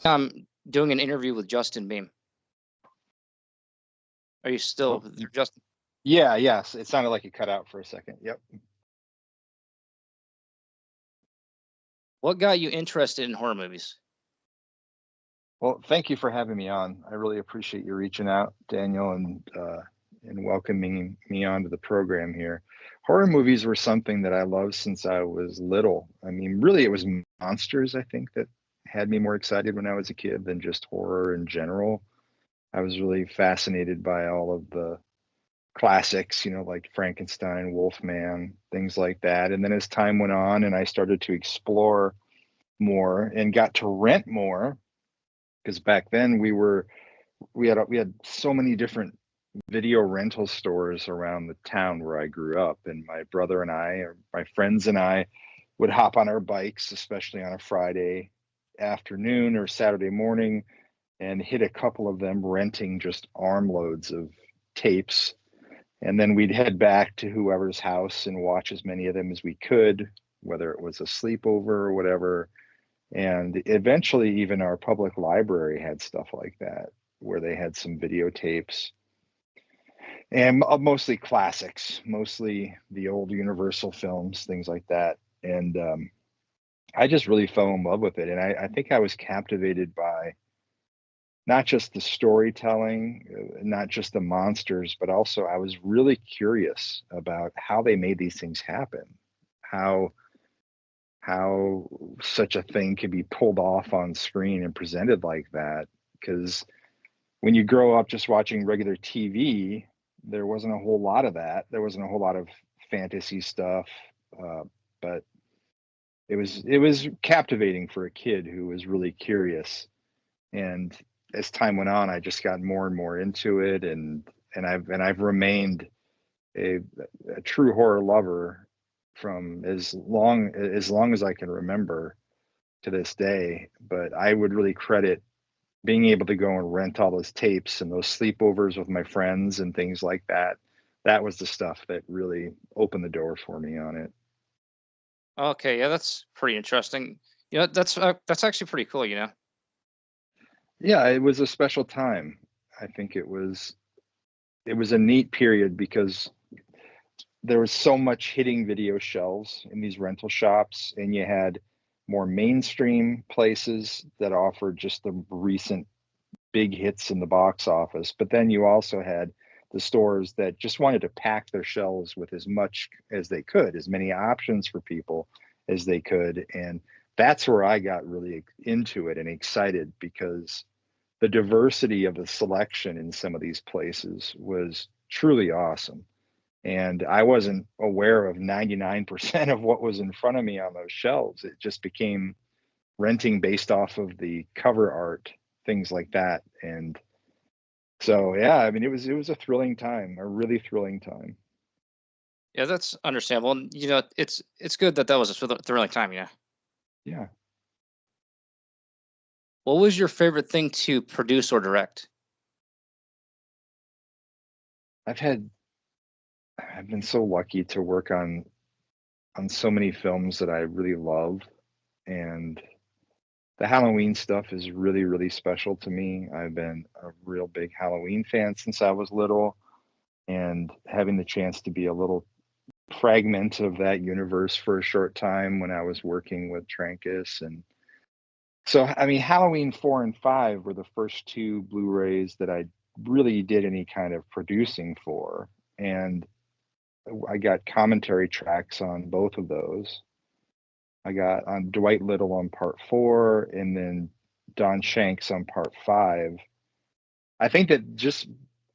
I'm doing an interview with Justin Beam. Are you still Oh, there, Justin? yeah, yes. It sounded like you cut out for a second. Yep. What got you interested in horror movies? Well, thank you for having me on. I really appreciate you reaching out, Daniel, and welcoming me onto the program here. Horror movies were something that I loved since I was little. I mean, really, it was monsters, I think, that had me more excited when I was a kid than just horror in general. I was really fascinated by all of the classics, like Frankenstein, Wolfman, things like that. And then as time went on and I started to explore more and got to rent more, because back then we had so many different video rental stores around the town where I grew up, and my brother and I, or my friends and I, would hop on our bikes, especially on a Friday afternoon or Saturday morning, and hit a couple of them renting just armloads of tapes. And then we'd head back to whoever's house and watch as many of them as we could, whether it was a sleepover or whatever. And eventually, even our public library had stuff like that, where they had some videotapes and mostly classics, mostly the old Universal films, things like that. And I just really fell in love with it. And I think I was captivated by not just the storytelling, not just the monsters, but also I was really curious about how they made these things happen, how how such a thing could be pulled off on screen and presented like that. Because when you grow up just watching regular TV, there wasn't a whole lot of that. There wasn't a whole lot of fantasy stuff, uh, but it was captivating for a kid who was really curious. And as time went on, I just got more and more into it, and I've remained a, a true horror lover from as long as I can remember to this day. But I would really credit being able to go and rent all those tapes and those sleepovers with my friends and things like that. That was the stuff that really opened the door for me on it. Okay, yeah, that's pretty interesting. That's actually pretty cool. Yeah, it was a special time. I think it was a neat period because there was so much hitting video shelves in these rental shops, and you had more mainstream places that offered just the recent big hits in the box office. But then you also had the stores that just wanted to pack their shelves with as much as they could, as many options for people as they could. And that's where I got really into it and excited, because the diversity of the selection in some of these places was truly awesome. And I wasn't aware of 99% of what was in front of me on those shelves. It just became renting based off of the cover art, things like that. And so, yeah, I mean, it was a thrilling time, a really thrilling time. Yeah, that's understandable. And it's good that that was a thrilling time. Yeah, What was your favorite thing to produce or direct? I've had I've been so lucky to work on so many films that I really love, and the Halloween stuff is really, really special to me. I've been a real big Halloween fan since I was little, and having the chance to be a little fragment of that universe for a short time when I was working with Trancas. And so, I mean, Halloween 4 and 5 were the first two Blu-rays that I really did any kind of producing for. And I got commentary tracks on both of those. I got on Dwight Little on part 4, and then Don Shanks on part 5. I think that just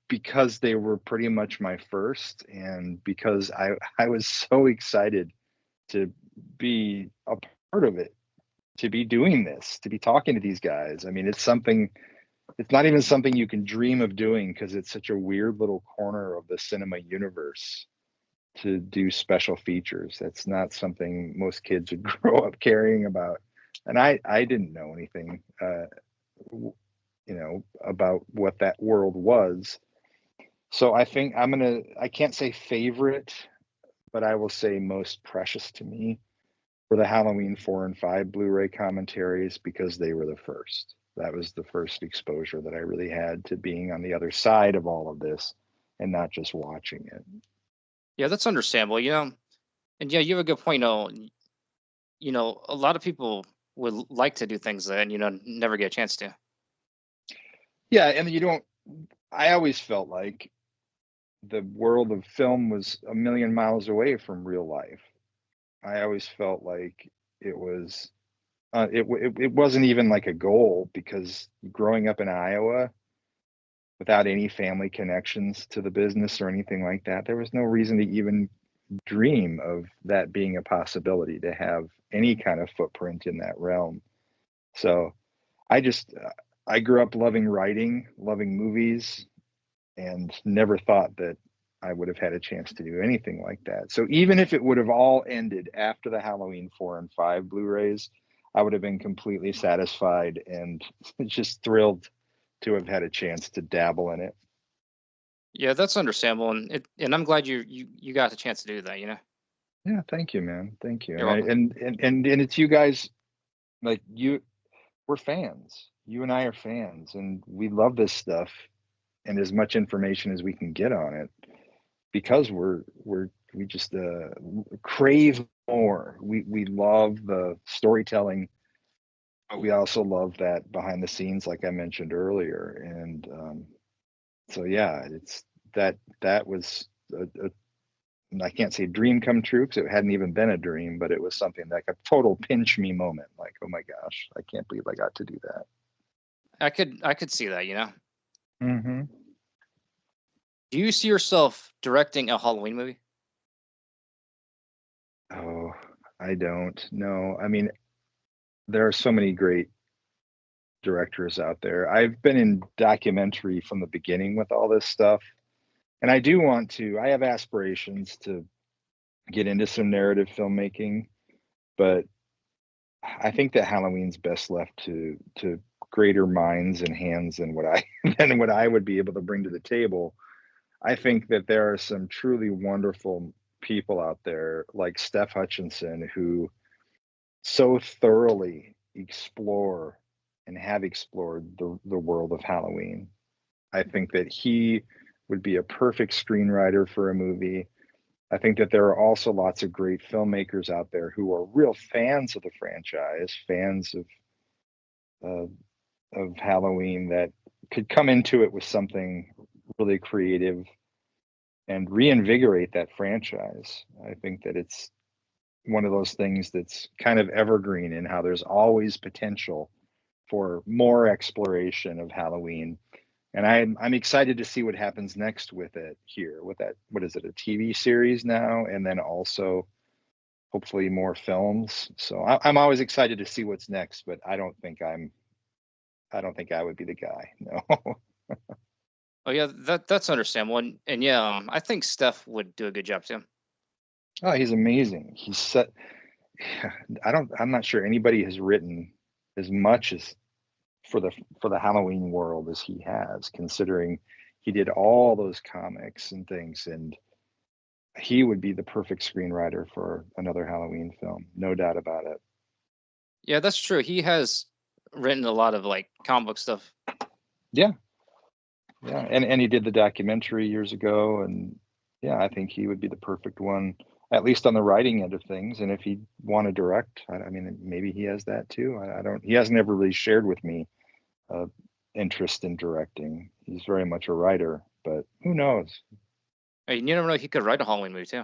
because they were pretty much my first, and because I was so excited to be a part of it, to be doing this, to be talking to these guys. I mean, it's not even something you can dream of doing, because it's such a weird little corner of the cinema universe to do special features. That's not something most kids would grow up caring about. And I didn't know anything, about what that world was. So I think I can't say favorite, but I will say most precious to me for the Halloween 4 and 5 Blu-ray commentaries, because they were the first. that was the first exposure that I really had to being on the other side of all of this and not just watching it. Yeah, that's understandable. And yeah, you have a good point. A lot of people would like to do things that never get a chance to. Yeah, and you don't I always felt like the world of film was a million miles away from real life. I always felt like it was it wasn't even like a goal because growing up in Iowa without any family connections to the business or anything like that, there was no reason to even dream of that being a possibility to have any kind of footprint in that realm. So I just I grew up loving writing, loving movies, and never thought that I would have had a chance to do anything like that. So even if it would have all ended after the Halloween 4 and 5 Blu-rays, I would have been completely satisfied and just thrilled to have had a chance to dabble in it. Yeah, that's understandable, and I'm glad you got the chance to do that. Yeah, thank you, man. Thank you. You're And I welcome. and it's you guys like you we're fans. You and I are fans and we love this stuff and as much information as we can get on it because we just crave more. We love the storytelling, but we also love that behind the scenes, like I mentioned earlier. And so yeah, it's that was a I can't say dream come true because it hadn't even been a dream, but it was something like a total pinch me moment. Like, oh my gosh, I can't believe I got to do that. I could see that. Hmm. Do you see yourself directing a Halloween movie? Oh, I don't know. I mean, there are so many great directors out there. I've been in documentary from the beginning with all this stuff, and I do want to. I have aspirations to get into some narrative filmmaking, but I think that Halloween's best left to greater minds and hands than what I than what I would be able to bring to the table. I think that there are some truly wonderful people out there like Steph Hutchinson who so thoroughly explore and have explored the world of Halloween. I think that he would be a perfect screenwriter for a movie. I think that there are also lots of great filmmakers out there who are real fans of the franchise, fans uh, of Halloween that could come into it with something really creative and reinvigorate that franchise. I think that it's one of those things that's kind of evergreen in how there's always potential for more exploration of Halloween. And I'm excited to see what happens next with it here, with that, what is it, a TV series now, and then also hopefully more films. So I'm always excited to see what's next, but I don't think I would be the guy. No. Oh yeah, that's understandable, and yeah, I think Steph would do a good job too. Oh, he's amazing. He's set. I'm not sure anybody has written as much as for the Halloween world as he has, considering he did all those comics and things, and he would be the perfect screenwriter for another Halloween film, no doubt about it. Yeah, that's true. He has written a lot of like comic book stuff. Yeah, yeah, and he did the documentary years ago, and yeah, I think he would be the perfect one, at least on the writing end of things. And if he'd want to direct, I mean, maybe he has that too. I don't. He hasn't ever really shared with me uh, interest in directing. He's very much a writer, but who knows? Hey, you never know, he could write a Halloween movie too.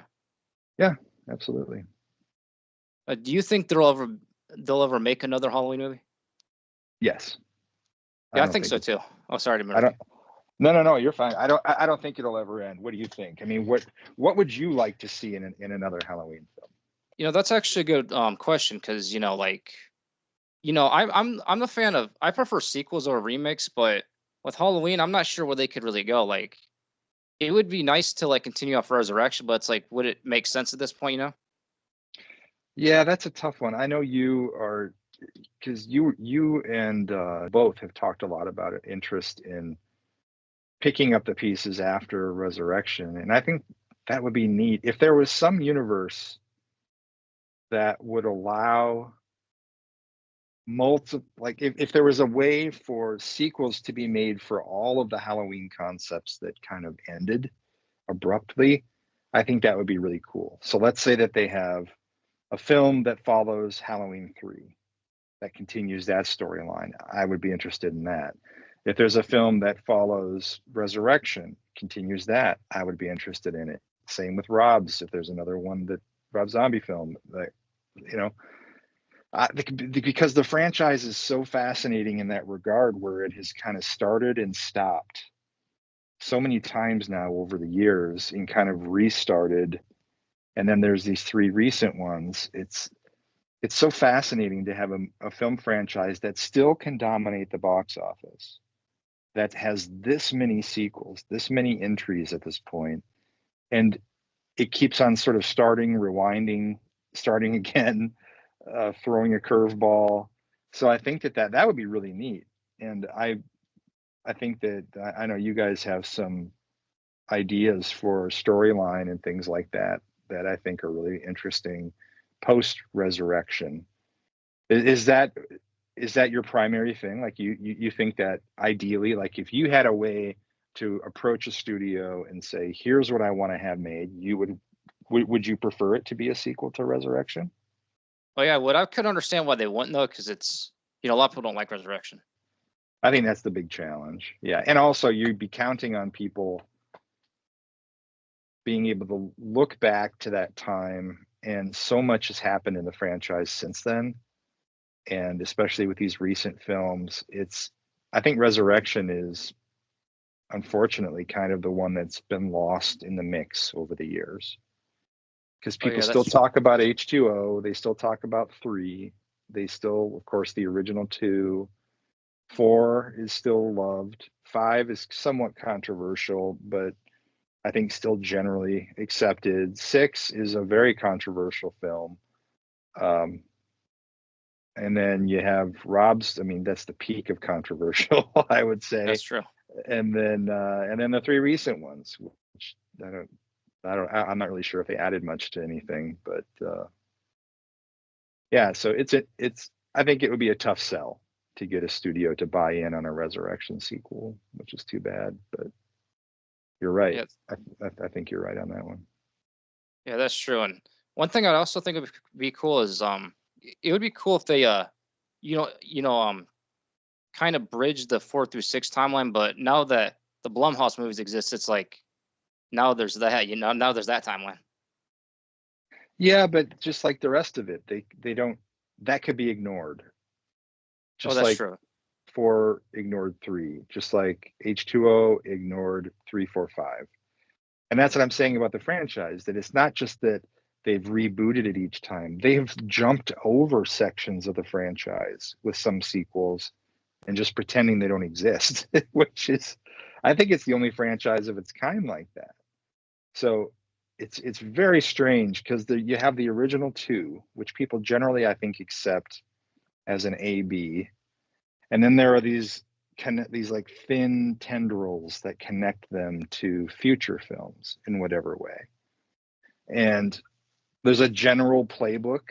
Yeah, absolutely. Do you think they'll ever make another Halloween movie? Yes, I Yeah, I don't think think so it's. too. Oh, sorry to I interrupt you. don't. No, no, no. You're fine. I don't think it'll ever end. What do you think? I mean, what would you like to see in another Halloween film? That's actually a good question because I'm a fan of I prefer sequels or remakes, but with Halloween, I'm not sure where they could really go. Like, it would be nice to like continue off Resurrection, but it's like, would it make sense at this point? Yeah, that's a tough one. I know you are because you and both have talked a lot about it, interest in picking up the pieces after Resurrection, and I think that would be neat if there was some universe that would allow multiple, like if there was a way for sequels to be made for all of the Halloween concepts that kind of ended abruptly, I think that would be really cool. So let's say that they have a film that follows Halloween 3 that continues that storyline. I would be interested in that. If there's a film that follows Resurrection, continues that, I would be interested in it. Same with Rob's. If there's another one that Rob Zombie film, that, you know, because the franchise is so fascinating in that regard, where it has kind of started and stopped so many times now over the years and kind of restarted. And then there's these three recent ones. It's so fascinating to have a film franchise that still can dominate the box office, that has this many sequels, this many entries at this point, and it keeps on sort of starting, rewinding, starting again, throwing a curveball. So I think that would be really neat. And I think that I know you guys have some ideas for storyline and things like that that I think are really interesting post resurrection. Is that your primary thing? Like you think that ideally, like if you had a way to approach a studio and say, here's what I want to have made, you would you prefer it to be a sequel to Resurrection? Oh yeah, what I could understand why they wouldn't though, because it's a lot of people don't like Resurrection. I think that's the big challenge. Yeah. And also you'd be counting on people being able to look back to that time, and so much has happened in the franchise since then. And especially with these recent films, I think Resurrection is unfortunately kind of the one that's been lost in the mix over the years, because Oh people yeah, still that's talk about H2O, they still talk about 3, they still, of course, the original 2, 4 is still loved, 5 is somewhat controversial, but I think still generally accepted. 6 is a very controversial film. Um, and then you have Rob's, I mean, that's the peak of controversial, I would say. that's true. And then the 3 recent ones, which I'm not really sure if they added much to anything, but yeah, so I think it would be a tough sell to get a studio to buy in on a Resurrection sequel, which is too bad, but you're right. Yeah, I think you're right on that one. yeah, that's true. And one thing I'd also think would be cool is it would be cool if they you know kind of bridge the 4 through 6 timeline, but now that the Blumhouse movies exist, it's like now there's that, now there's that timeline. Yeah, but just like the rest of it, they don't, that could be ignored. Oh, Just that's like true. 4 ignored 3, just like H2O ignored 3, 4, 5. And that's what I'm saying about the franchise, that it's not just that they've rebooted it each time. They have jumped over sections of the franchise with some sequels and just pretending they don't exist, which is, I think it's the only franchise of its kind like that. So it's very strange because you have the original 2, which people generally I think accept as an A B, and then there are these like thin tendrils that connect them to future films in whatever way. And there's a general playbook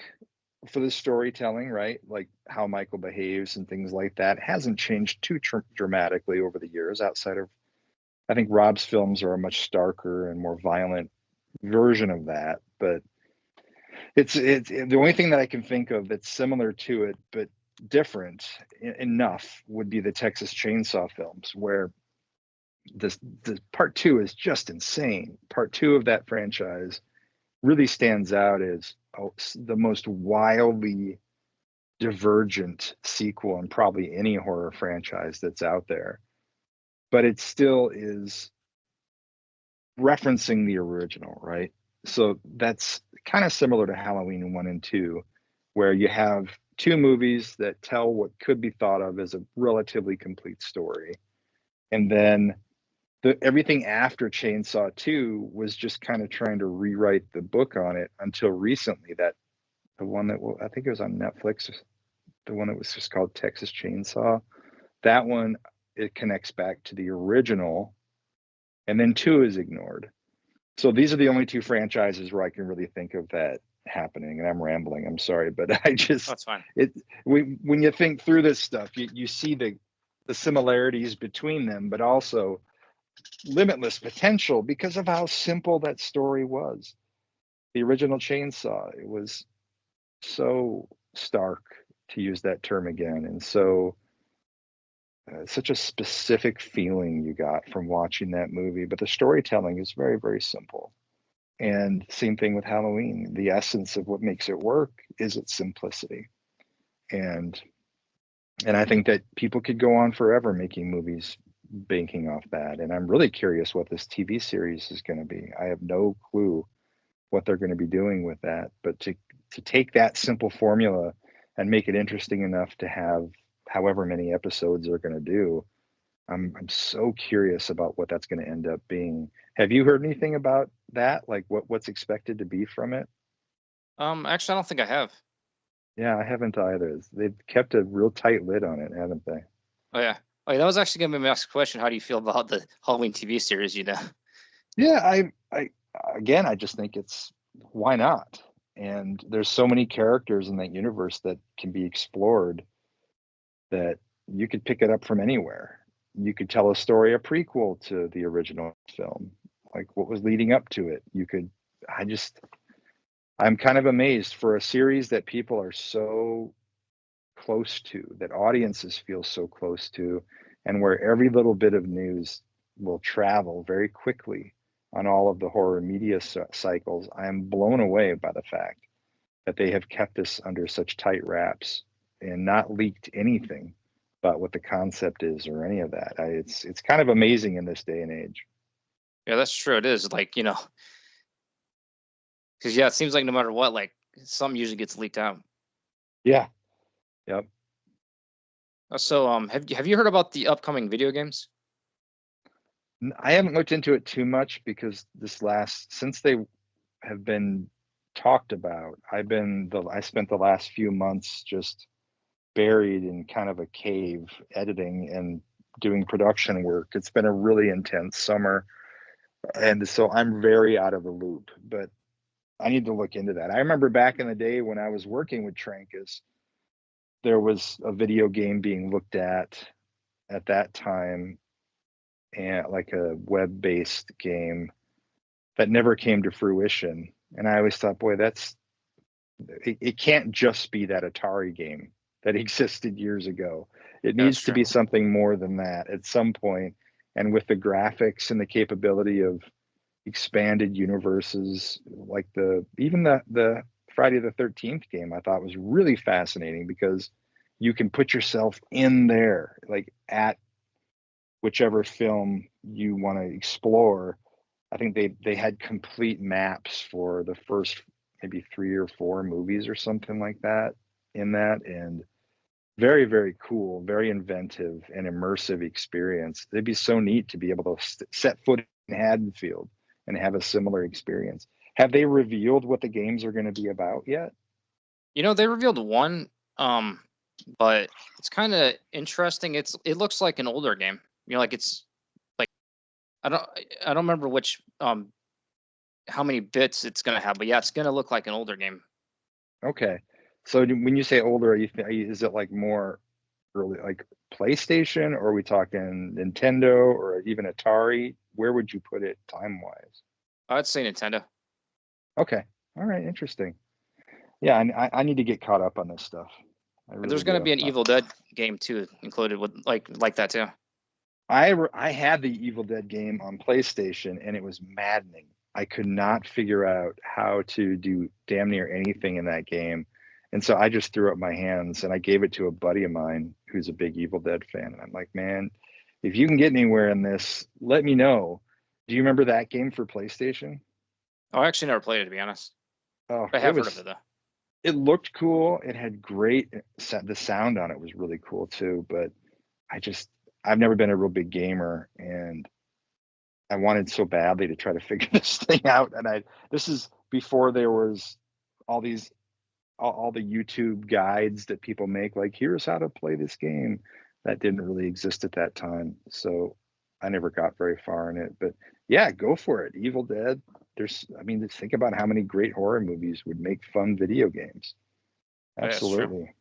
for the storytelling, right? Like how Michael behaves and things like that hasn't changed too dramatically over the years, outside of, I think Rob's films are a much starker and more violent version of that. But it's the only thing that I can think of that's similar to it, but different enough, would be the Texas Chainsaw films, where the part 2 is just insane. Part 2 of that franchise really stands out as the most wildly divergent sequel in probably any horror franchise that's out there. But it still is referencing the original, right? So that's kind of similar to Halloween 1 and 2, where you have 2 movies that tell what could be thought of as a relatively complete story. And then everything after Chainsaw 2 was just kind of trying to rewrite the book on it, until recently, that the one that, I think it was on Netflix, the one that was just called Texas Chainsaw. That one, it connects back to the original, and then 2 is ignored. So these are the only 2 franchises where I can really think of that happening, and I'm rambling. I'm sorry, but I just That's fine. it when you think through this stuff, you see the similarities between them, but also limitless potential because of how simple that story was. The original Chainsaw, it was so stark, to use that term again, and so such a specific feeling you got from watching that movie. But the storytelling is very, very simple. And same thing with Halloween. The essence of what makes it work is its simplicity. And I think that people could go on forever making movies banking off that. And I'm really curious what this TV series is going to be. I have no clue what they're going to be doing with that. But to take that simple formula and make it interesting enough to have however many episodes they're going to do, I'm so curious about what that's going to end up being. Have you heard anything about that? Like what's expected to be from it? Actually, I don't think I have. Yeah, I haven't either. They've kept a real tight lid on it, haven't they? Oh yeah. Oh yeah, that was actually gonna be my next question. How do you feel about the Halloween TV series? You know. Yeah, I again, I just think it's why not? And there's so many characters in that universe that can be explored that you could pick it up from anywhere. You could tell a story, a prequel to the original film, like what was leading up to it. You could, I just, I'm kind of amazed for a series that people are so close to, that audiences feel so close to, and where every little bit of news will travel very quickly on all of the horror media cycles. I am blown away by the fact that they have kept us under such tight wraps and not leaked anything about what the concept is or any of that. It's kind of amazing in this day and age. Yeah, that's true. It is like because yeah, it seems like no matter what, like something usually gets leaked out. Yeah. Yep. So have you heard about the upcoming video games? I haven't looked into it too much because since they have been talked about, I spent the last few months just buried in kind of a cave editing and doing production work. It's been a really intense summer, and so I'm very out of the loop, but I need to look into that. I remember back in the day when I was working with Trancas, there was a video game being looked at that time, and like a web-based game that never came to fruition. And I always thought, boy, it can't just be that Atari game that existed years ago. It Yeah, that's needs to true. be something more than that at some point. And with the graphics and the capability of expanded universes, like the Friday the 13th game, I thought was really fascinating because you can put yourself in there, like at whichever film you want to explore. I think they had complete maps for the first maybe 3 or 4 movies or something like that in that, and very, very cool, very inventive and immersive experience. It'd be so neat to be able to set foot in Haddonfield and have a similar experience. Have they revealed what the games are going to be about yet? They revealed one, um, but it's kind of interesting. It looks like an older game. Like it's like I don't remember which how many bits it's gonna have, but yeah, it's gonna look like an older game. Okay. So when you say older, is it like more early, like PlayStation, or are we talking Nintendo or even Atari? Where would you put it time wise? I'd say Nintendo. Okay. All right. Interesting. Yeah. I need to get caught up on this stuff. I And really there's gonna do. be an Evil Dead game too included with like that too. I had the Evil Dead game on PlayStation, and it was maddening. I could not figure out how to do damn near anything in that game. And so I just threw up my hands and I gave it to a buddy of mine who's a big Evil Dead fan. And I'm like, man, if you can get anywhere in this, let me know. Do you remember that game for PlayStation? Oh, I actually never played it to be honest. Oh, I have heard of it though. it looked cool. It had great, the sound on it was really cool too. But I just, I've never been a real big gamer, and I wanted so badly to try to figure this thing out. And this is before there was all these, all the YouTube guides that people make, like, here's how to play this game. That didn't really exist at that time. So I never got very far in it. But yeah, go for it. Evil Dead. I mean, just think about how many great horror movies would make fun video games. Oh, yeah, that's true. Absolutely.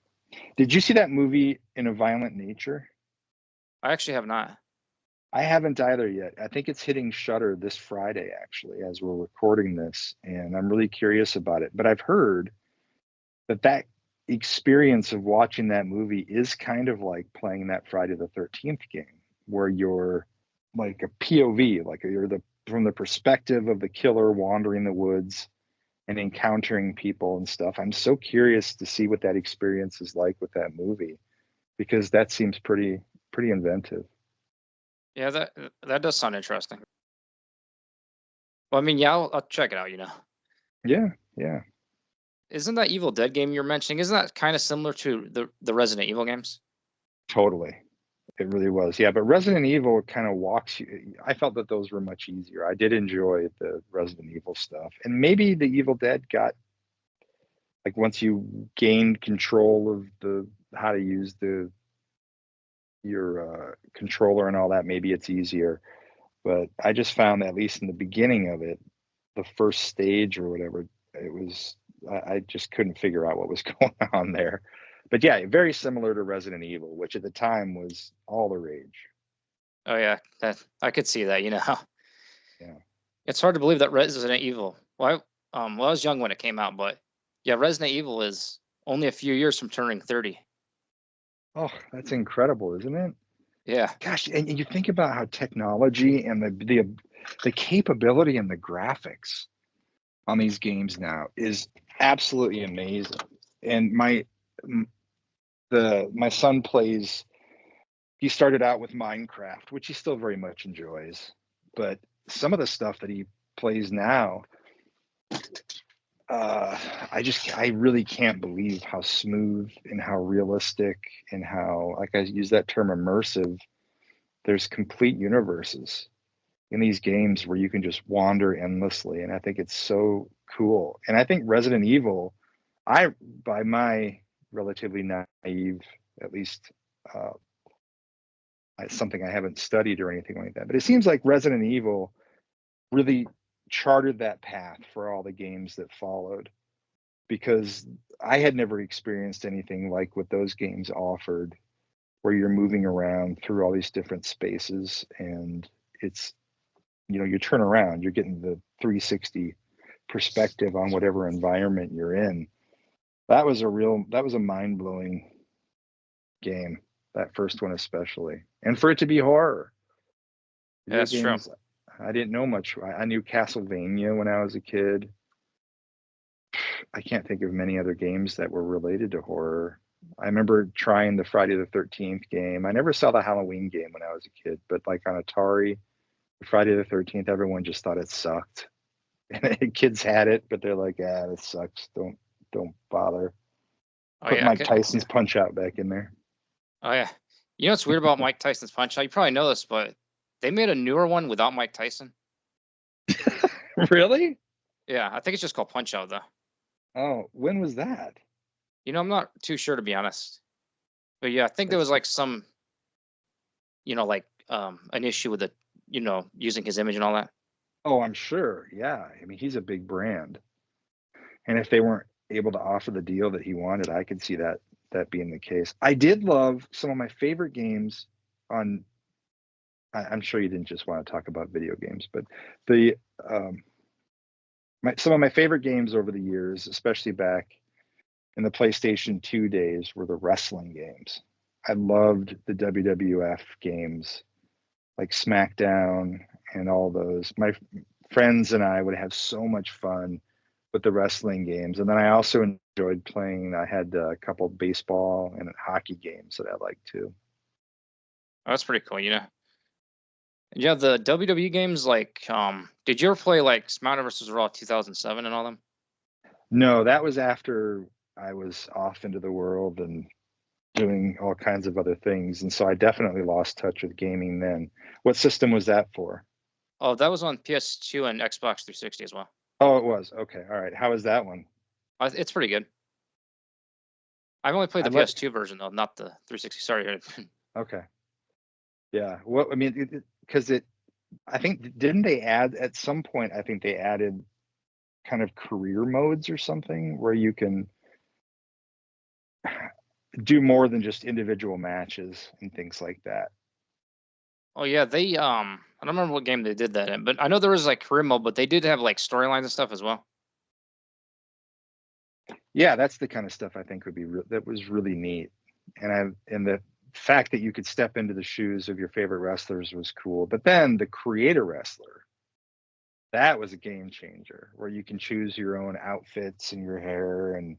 Did you see that movie In a Violent Nature? I actually have not. I haven't either yet. I think it's hitting Shudder this Friday, actually, as we're recording this, and I'm really curious about it. But I've heard that experience of watching that movie is kind of like playing that Friday the 13th game, where you're like a POV, like you're from the perspective of the killer wandering the woods and encountering people and stuff. I'm so curious to see what that experience is like with that movie, because that seems pretty inventive. Yeah, that does sound interesting. Well, I mean, yeah, I'll check it out. Yeah, yeah. Isn't that Evil Dead game you're mentioning? Isn't that kind of similar to the Resident Evil games? Totally. It really was. Yeah, but Resident Evil kind of walks you. I felt that those were much easier. I did enjoy the Resident Evil stuff. And maybe the Evil Dead got, like, once you gained control of the how to use your controller and all that, maybe it's easier. But I just found that, at least in the beginning of it, the first stage or whatever, it was I just couldn't figure out what was going on there. But yeah, very similar to Resident Evil, which at the time was all the rage. Oh yeah, that I could see that. Yeah. It's hard to believe that Resident Evil. Well, I was young when it came out, but yeah, Resident Evil is only a few years from turning 30. Oh, that's incredible, isn't it? Yeah, Gosh, and you think about how technology and the capability and the graphics on these games now is absolutely amazing. And my son plays. He started out with Minecraft, which he still very much enjoys, but some of the stuff that he plays now, I really can't believe how smooth and how realistic and how, like, I use that term, immersive. There's complete universes in these games where you can just wander endlessly, and I think it's so cool. And I think Resident Evil, I by my relatively naive, at least, uh, something I haven't studied or anything like that, but it seems like Resident Evil really charted that path for all the games that followed, because I had never experienced anything like what those games offered, where you're moving around through all these different spaces, and it's, you turn around, you're getting the 360 perspective on whatever environment you're in. That was a mind-blowing game, that first one especially. And for it to be horror. yeah, Video that's true. games, I didn't know much. I knew Castlevania when I was a kid. I can't think of many other games that were related to horror. I remember trying the Friday the 13th game. I never saw the Halloween game when I was a kid, but like on Atari, Friday the 13th, everyone just thought it sucked. And kids had it, but they're like, "Ah, this sucks. Don't bother." Oh Put yeah, Mike Tyson's Punch Out back in there. oh yeah. You know what's weird about Mike Tyson's Punch Out? You probably know this, but they made a newer one without Mike Tyson. Really? Yeah, I think it's just called Punch Out though. Oh, when was that? I'm not too sure to be honest, but yeah, I think there That's was like some, like an issue with using his image and all that. Oh, I'm sure. Yeah. I mean, he's a big brand. And if they weren't able to offer the deal that he wanted, I could see that being the case. I did love some of my favorite games on I'm sure you didn't just want to talk about video games, but the um some of my favorite games over the years, especially back in the PlayStation 2 days, were the wrestling games. I loved the WWF games, like SmackDown and all those. My friends and I would have so much fun with the wrestling games. And then I also enjoyed playing. I had a couple baseball and hockey games that I liked too. Oh, that's pretty cool. Yeah, the WWE games, like, did you ever play like SmackDown versus Raw 2007 and all them? No, that was after I was off into the world and doing all kinds of other things. And so I definitely lost touch with gaming then. What system was that for? Oh, that was on PS2 and Xbox 360 as well. Oh, it was. Okay. All right. How was that one? It's pretty good. I've only played I the like, PS2 version though, not the 360. Sorry. okay. Yeah. Well, I mean, because I think didn't they add at some point, I think they added kind of career modes or something where you can do more than just individual matches and things like that. Oh yeah, they I don't remember what game they did that in, but I know there was like career mode, but they did have like storylines and stuff as well. Yeah, that's the kind of stuff I think would be that was really neat. And the fact that you could step into the shoes of your favorite wrestlers was cool. But then the creator wrestler, that was a game changer where you can choose your own outfits and your hair and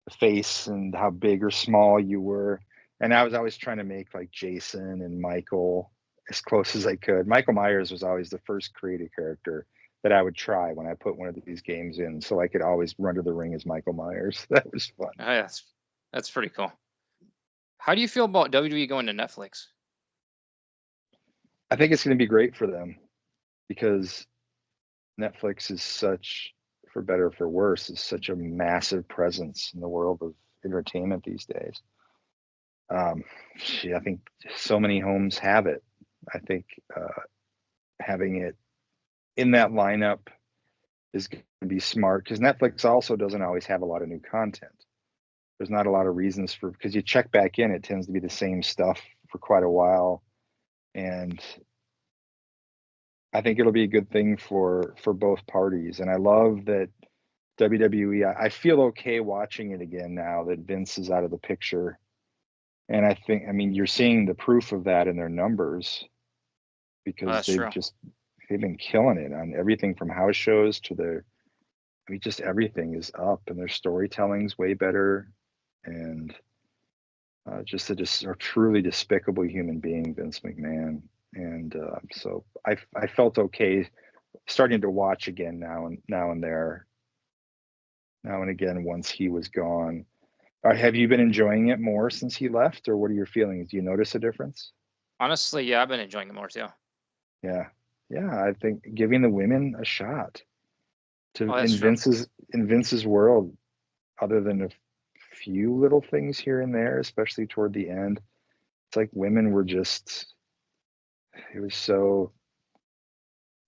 the face and how big or small you were. And I was always trying to make like Jason and Michael as close as I could. Michael Myers was always the first creative character that I would try when I put one of these games in, so I could always run to the ring as Michael Myers. That was fun. Oh, yeah, that's pretty cool. How do you feel about WWE going to Netflix? I think it's going to be great for them because Netflix is such, for better or for worse, is such a massive presence in the world of entertainment these days. Um, I think so many homes have it. I think having it in that lineup is going to be smart because Netflix also doesn't always have a lot of new content. There's not a lot of reasons for because you check back in, it tends to be the same stuff for quite a while, and I think it'll be a good thing for both parties. And I love that WWE. I feel okay watching it again now that Vince is out of the picture, and I mean, you're seeing the proof of that in their numbers Oh, because that's true. they've been killing it on everything from house shows to their. I mean, just everything is up, and their storytelling's way better, and just a truly despicable human being, Vince McMahon. And so I felt okay starting to watch again now and again once he was gone. Have you been enjoying it more since he left, or what are your feelings? Do you notice a difference? Honestly, yeah, I've been enjoying it more too. Yeah, yeah. I think giving the women a shot to Oh, that's true. In Vince's world, other than a few little things here and there, especially toward the end, it's like women were just. It was so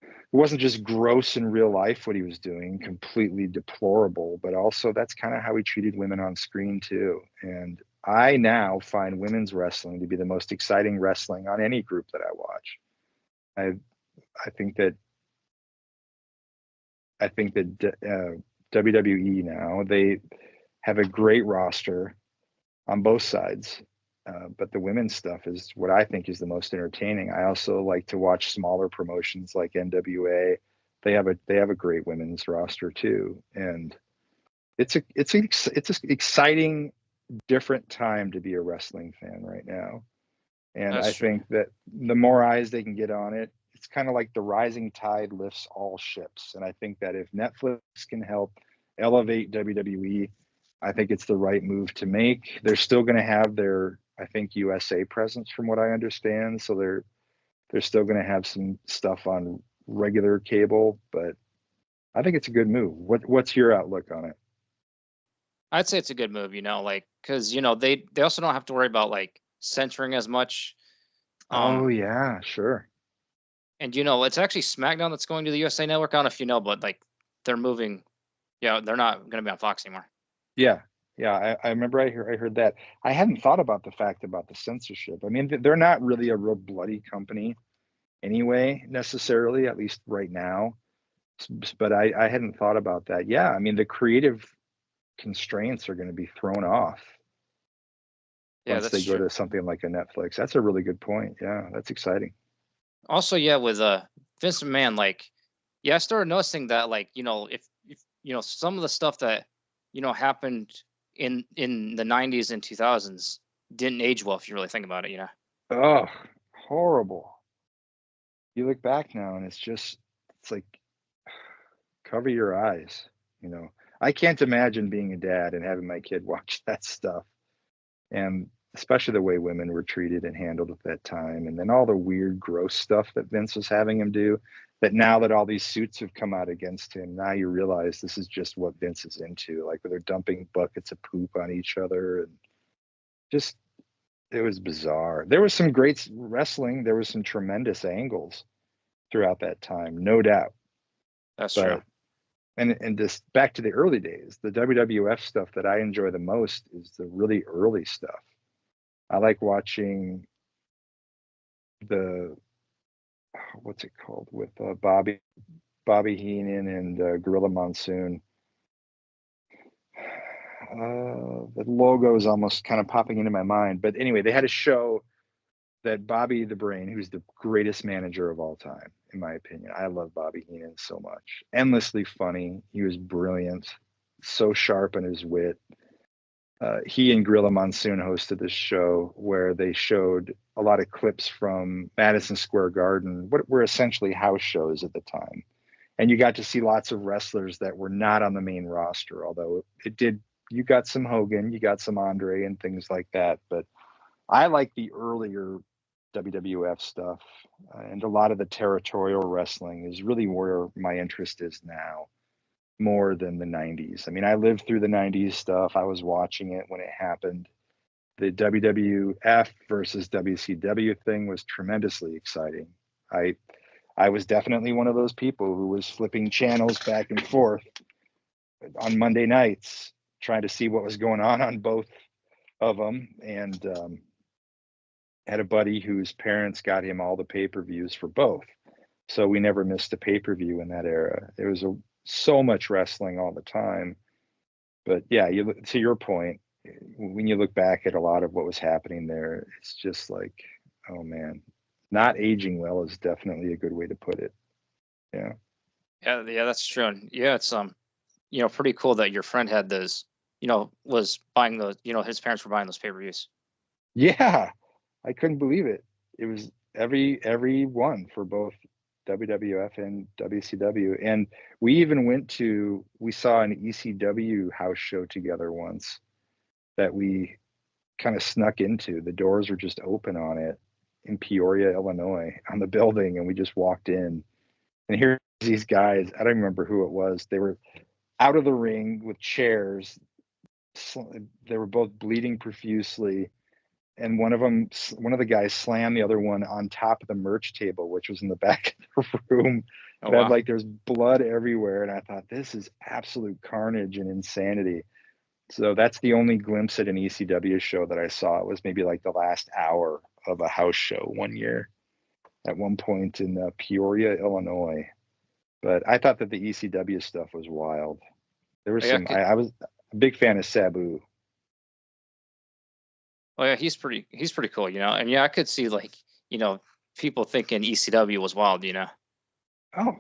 it wasn't just gross in real life what he was doing, completely deplorable, but also that's kind of how he treated women on screen too. And I now find women's wrestling to be the most exciting wrestling on any group that I watch. I I think that WWE now they have a great roster on both sides. But the women's stuff is what I think is the most entertaining. I also like to watch smaller promotions like NWA. They have a great women's roster too, and it's an exciting, different time to be a wrestling fan right now. And That's I true. think that the more eyes they can get on it, it's kind of like the rising tide lifts all ships. And I think that if Netflix can help elevate WWE, I think it's the right move to make. They're still going to have their, I think, USA presence from what I understand. So they're still going to have some stuff on regular cable, but I think it's a good move. What's your outlook on it? I'd say it's a good move, like because they also don't have to worry about like censoring as much. Oh Um, yeah, sure. and it's actually SmackDown that's going to the USA Network. I don't know if you know, but like they're moving. Yeah, they're not going to be on Fox anymore. Yeah. Yeah, I remember I heard that. I hadn't thought about the fact about the censorship. I mean, they're not really a real bloody company anyway, necessarily, at least right now. But I hadn't thought about that. Yeah, I mean, the creative constraints are going to be thrown off Yeah, once that's they go true. to something like a Netflix. That's a really good point. Yeah, that's exciting. Also, yeah, with Vince McMahon, like, yeah, I started noticing that, like, if some of the stuff that happened in the '90s and 2000s didn't age well if you really think about it. Oh, horrible. You look back now and it's like cover your eyes, you know. I can't imagine being a dad and having my kid watch that stuff. And especially the way women were treated and handled at that time, and then all the weird gross stuff that Vince was having him do, that now that all these suits have come out against him, now you realize this is just what Vince is into, like where they're dumping buckets of poop on each other, and just it was bizarre. There was some great wrestling, there was some tremendous angles, throughout that time, no doubt. That's true. But and just back to the early days, the WWF stuff that I enjoy the most is the really early stuff. I like watching the what's it called with Bobby Heenan and Gorilla Monsoon. The logo is almost kind of popping into my mind, but anyway, they had a show that Bobby the Brain, who's the greatest manager of all time, in my opinion. I love Bobby Heenan so much. Endlessly funny. He was brilliant, so sharp in his wit. He and Gorilla Monsoon hosted this show where they showed a lot of clips from Madison Square Garden, what were essentially house shows at the time. And you got to see lots of wrestlers that were not on the main roster, although it did, you got some Hogan, you got some Andre and things like that. But I like the earlier WWF stuff, and a lot of the territorial wrestling is really where my interest is now, more than the 90s. I mean, I lived through the 90s stuff. I was watching it when it happened. The WWF versus WCW thing was tremendously exciting. I I was definitely one of those people who was flipping channels back and forth on Monday nights, trying to see what was going on both of them, and had a buddy whose parents got him all the pay-per-views for both. So we never missed a pay-per-view in that era. There was so much wrestling all the time. But yeah, to your point, when you look back at a lot of what was happening there, it's just like, oh man, not aging well is definitely a good way to put it. Yeah. Yeah, that's true. And yeah, it's pretty cool that your friend had those, was buying those, his parents were buying those pay-per-views. Yeah. I couldn't believe it. It was every one for both WWF and WCW. And we saw an ECW house show together once that we kind of snuck into. The doors were just open on it in Peoria, Illinois, on the building, and we just walked in. And here's these guys, I don't remember who it was. They were out of the ring with chairs. They were both bleeding profusely, and one of the guys slammed the other one on top of the merch table, which was in the back of the room. Oh It had wow. like there's blood everywhere, and I thought this is absolute carnage and insanity. So that's the only glimpse at an ECW show that I saw. It was maybe like the last hour of a house show one year at one point in Peoria, Illinois. But I thought that the ECW stuff was wild. There was Oh, yeah, some. I was a big fan of Sabu. oh yeah, he's pretty cool, and yeah, I could see like, people thinking ECW was wild. Oh,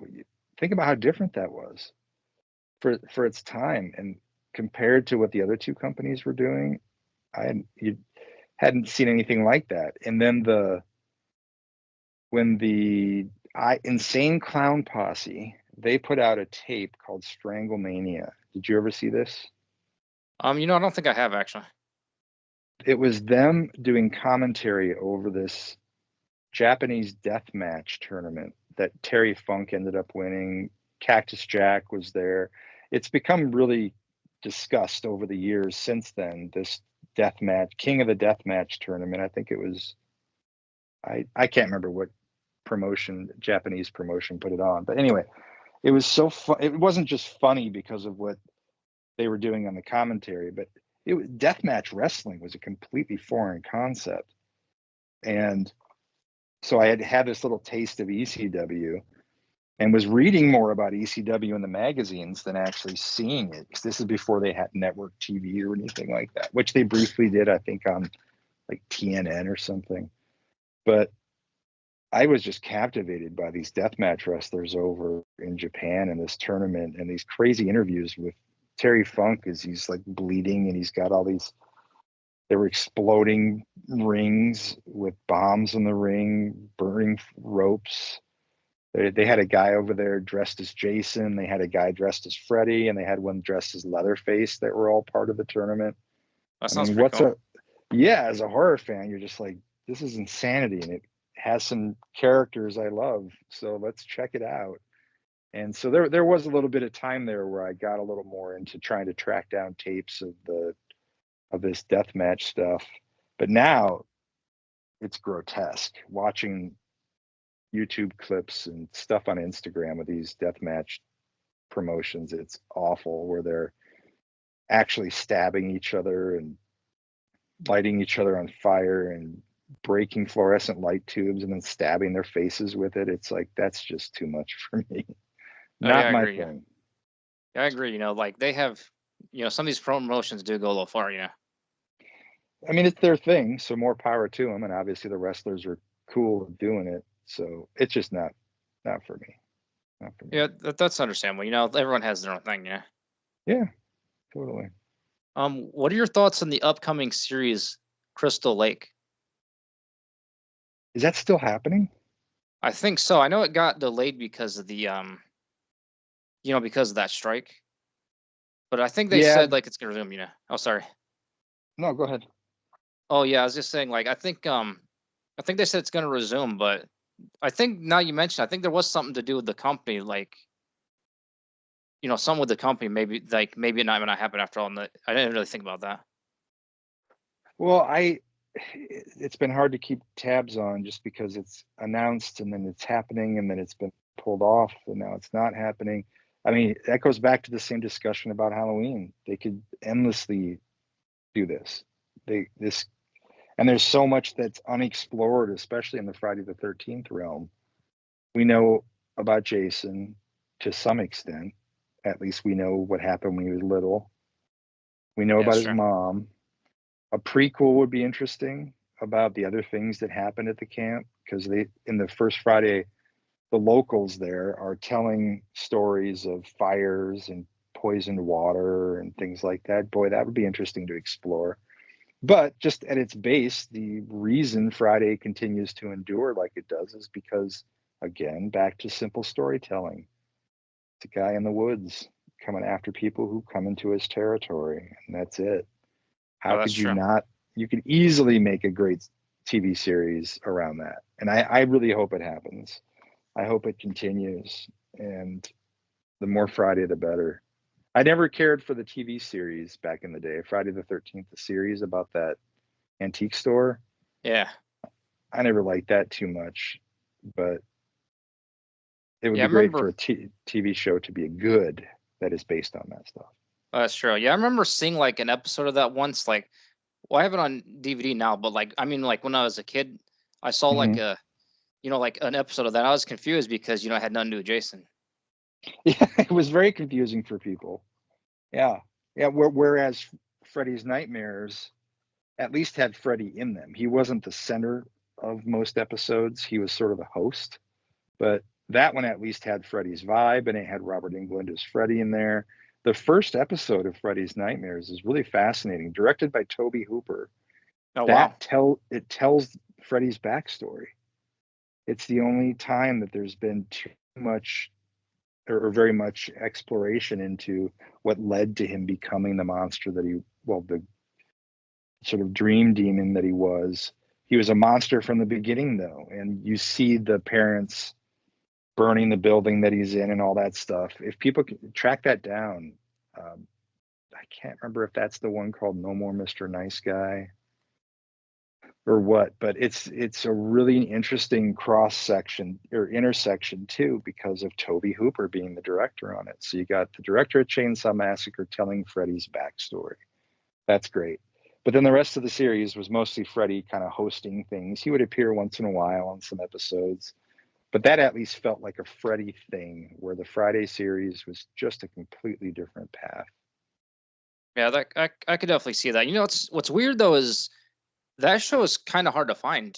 think about how different that was for its time, and compared to what the other two companies were doing. You hadn't seen anything like that. And then when the Insane Clown Posse, they put out a tape called Stranglemania. Did you ever see this? I don't think I have actually. It was them doing commentary over this Japanese death match tournament that Terry Funk ended up winning. Cactus Jack was there. It's become really discussed over the years since then. This death match, King of the Death Match tournament. I think it was. I can't remember what Japanese promotion put it on, but anyway, it was so fun. It wasn't just funny because of what they were doing on the commentary, but deathmatch wrestling was a completely foreign concept. And so I had had this little taste of ECW and was reading more about ECW in the magazines than actually seeing it. Because this is before they had network TV or anything like that, which they briefly did, I think, on like TNN or something. But I was just captivated by these deathmatch wrestlers over in Japan in this tournament, and these crazy interviews with Terry Funk as he's like bleeding and he's got all these. They were exploding rings with bombs in the ring, burning ropes. They had a guy over there dressed as Jason. They had a guy dressed as Freddy, and they had one dressed as Leatherface that were all part of the tournament. That I sounds mean, pretty cool. yeah, as a horror fan, you're just like, this is insanity, and it has some characters I love, so let's check it out. And so there was a little bit of time there where I got a little more into trying to track down tapes of this deathmatch stuff. But now it's grotesque watching YouTube clips and stuff on Instagram with these deathmatch promotions. It's awful, where they're actually stabbing each other and lighting each other on fire and breaking fluorescent light tubes and then stabbing their faces with it. It's like, that's just too much for me. Oh yeah, Not I my agree. thing. Yeah, I agree. Like they have, some of these promotions do go a little far. I mean, it's their thing, so more power to them. And obviously, the wrestlers are cool with doing it. So it's just not for me. Not for me. Yeah, that's understandable. Everyone has their own thing. Yeah. Yeah, totally. What are your thoughts on the upcoming series, Crystal Lake? Is that still happening? I think so. I know it got delayed because of because of that strike. But I think they Yeah. said like it's gonna resume. Oh, sorry. No, go ahead. Oh yeah, I was just saying like I think they said it's gonna resume, but I think now you mentioned, I think there was something to do with the company, like something with the company. Maybe it not gonna happen after all. And I didn't really think about that. Well, it's been hard to keep tabs on just because it's announced and then it's happening and then it's been pulled off and now it's not happening. I mean, that goes back to the same discussion about Halloween. They could endlessly do this. This and there's so much that's unexplored, especially in the Friday the 13th realm. We know about Jason to some extent. At least we know what happened when he was little. We know Yeah, about that's his true. mom. A prequel would be interesting about the other things that happened at the camp, because they, in the first Friday, the locals there are telling stories of fires and poisoned water and things like that. Boy, that would be interesting to explore. But just at its base, the reason Friday continues to endure like it does is because, again, back to simple storytelling. It's a guy in the woods coming after people who come into his territory, and that's it. How Oh, that's could you true. not? You could easily make a great TV series around that. And I really hope it happens. I hope it continues. And the more Friday, the better. I never cared for the TV series back in the day. Friday the 13th, the series about that antique store. Yeah. I never liked that too much, but it would Yeah, I be great remember. for a TV show to be good that is based on that stuff. That's true. Yeah, I remember seeing like an episode of that once. Like, well, I have it on DVD now, but like, I mean, like when I was a kid, I saw like Hmm. like an episode of that. I was confused because I had nothing to do with Jason. Yeah, it was very confusing for people. Yeah, yeah. Whereas Freddy's Nightmares at least had Freddy in them. He wasn't the center of most episodes. He was sort of the host, but that one at least had Freddy's vibe, and it had Robert Englund as Freddy in there. The first episode of Freddy's Nightmares is really fascinating, directed by Toby Hooper. Oh wow. It tells Freddy's backstory. It's the only time that there's been too much or very much exploration into what led to him becoming the monster that the sort of dream demon that he was. He was a monster from the beginning, though, and you see the parents burning the building that he's in and all that stuff. If people can track that down, I can't remember if that's the one called No More Mr. Nice Guy or what, but it's a really interesting cross section or intersection too, because of Toby Hooper being the director on it. So you got the director of Chainsaw Massacre telling Freddy's backstory. That's great. But then the rest of the series was mostly Freddy kind of hosting things. He would appear once in a while on some episodes, but that at least felt like a Freddy thing, where the Friday series was just a completely different path. Yeah, that I could definitely see that. What's weird though is that show is kind of hard to find.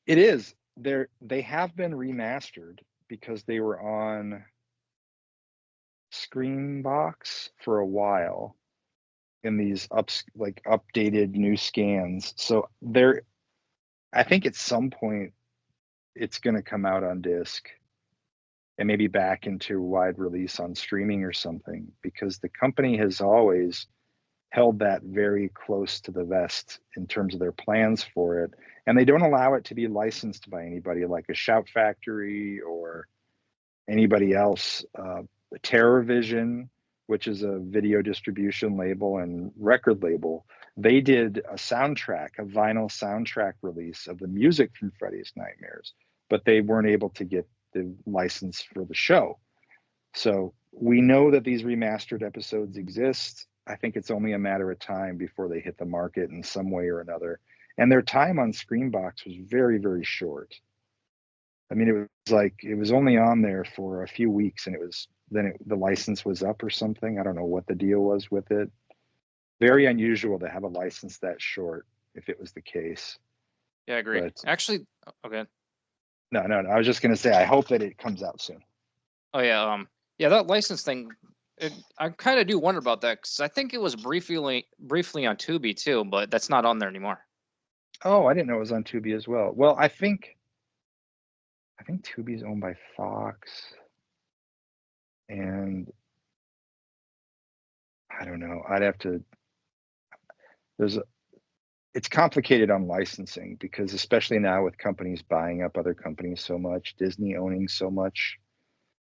It is. They have been remastered because they were on Screenbox for a while in these updated new scans. So I think at some point it's going to come out on disc and maybe back into wide release on streaming or something, because the company has always held that very close to the vest in terms of their plans for it. And they don't allow it to be licensed by anybody like a Shout Factory or anybody else. Terror Vision, which is a video distribution label and record label, they did a vinyl soundtrack release of the music from Freddy's Nightmares. but they weren't able to get the license for the show. So we know that these remastered episodes exist. I think it's only a matter of time before they hit the market in some way or another. And their time on Screenbox was very, very short. I mean, it was like it was only on there for a few weeks, and the license was up or something. I don't know what the deal was with it. Very unusual to have a license that short, if it was the case. Yeah, I agree. But Actually, okay. no, I was just gonna say, I hope that it comes out soon. Oh yeah, yeah, that license thing. I kind of do wonder about that because I think it was briefly on Tubi too, but that's not on there anymore. Oh, I didn't know it was on Tubi as well. Well, I think Tubi's owned by Fox, and I don't know. I'd have to. There's a, it's complicated on licensing because especially now with companies buying up other companies so much, Disney owning so much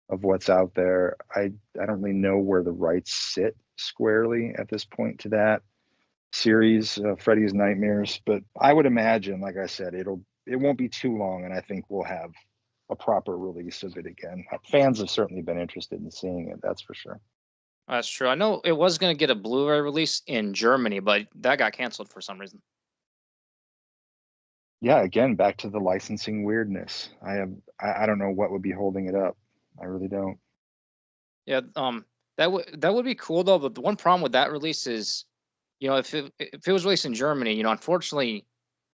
of what's out there, I don't really know where the rights sit squarely at this point to that series, Freddy's Nightmares. But I would imagine, like I said, it won't be too long, and I think we'll have a proper release of it again. Fans have certainly been interested in seeing it, that's for sure. That's true. I know it was going to get a Blu-ray release in Germany, but that got canceled for some reason. Yeah, again, back to the licensing weirdness. I don't know what would be holding it up. I really don't. Yeah, that would be cool though. But the one problem with that release is, if it was released in Germany, unfortunately,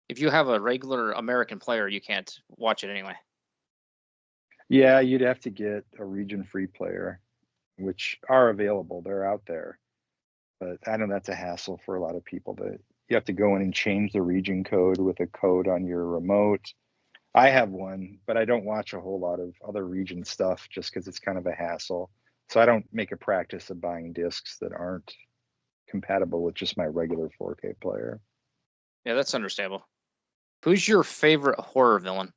if you have a regular American player, you can't watch it anyway. Yeah, you'd have to get a region free player, which are available. They're out there. But I know that's a hassle for a lot of people that you have to go in and change the region code with a code on your remote. I have one, but I don't watch a whole lot of other region stuff just because it's kind of a hassle. So I don't make a practice of buying discs that aren't compatible with just my regular 4K player. Yeah, that's understandable. Who's your favorite horror villain?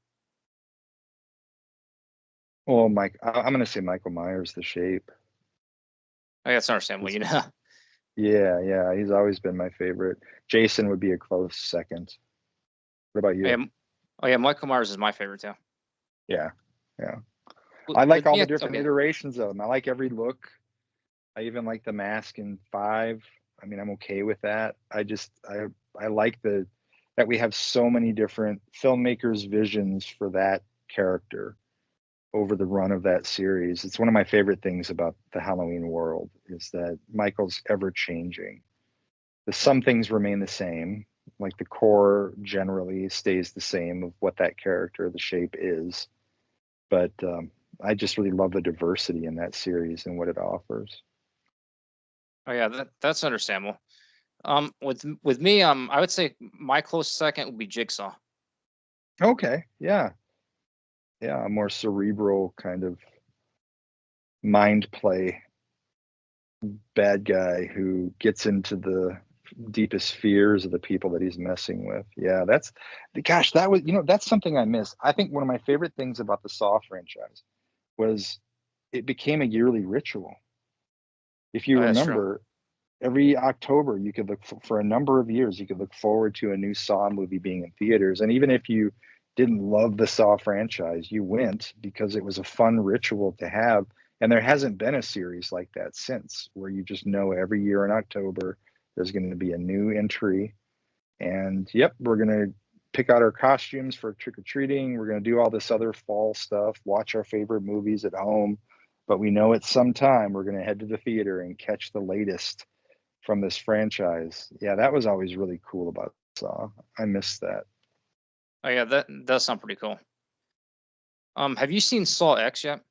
Well, I'm going to say Michael Myers, The Shape. I guess understandable. Yeah, he's always been my favorite. Jason would be a close second. What about I you? am. Oh yeah, Michael Myers is my favorite too. Yeah, yeah. I like With all me, the different okay. iterations of them. I like every look. I even like the mask in 5. I mean, I'm okay with that. I like that we have so many different filmmakers' visions for that character over the run of that series. It's one of my favorite things about the Halloween world is that Michael's ever changing. Some things remain the same, like the core generally stays the same of what that character, the Shape, is. But I just really love the diversity in that series and what it offers. Oh yeah, that's understandable. With me, I would say my close second would be Jigsaw. Okay, yeah, a more cerebral kind of mind play bad guy who gets into the deepest fears of the people that he's messing with. Yeah, gosh, that's something I miss. I think one of my favorite things about the Saw franchise was it became a yearly ritual. If you Oh, that's true. remember, every October you could look for a number of years, you could look forward to a new Saw movie being in theaters. And even if you didn't love the Saw franchise, you went because it was a fun ritual to have. And there hasn't been a series like that since, where you just know every year in October there's going to be a new entry. And yep, we're going to pick out our costumes for trick or treating. We're going to do all this other fall stuff, watch our favorite movies at home. But we know at some time we're going to head to the theater and catch the latest from this franchise. Yeah, that was always really cool about Saw. I missed that. Oh yeah, that does sound pretty cool. Have you seen Saw X yet?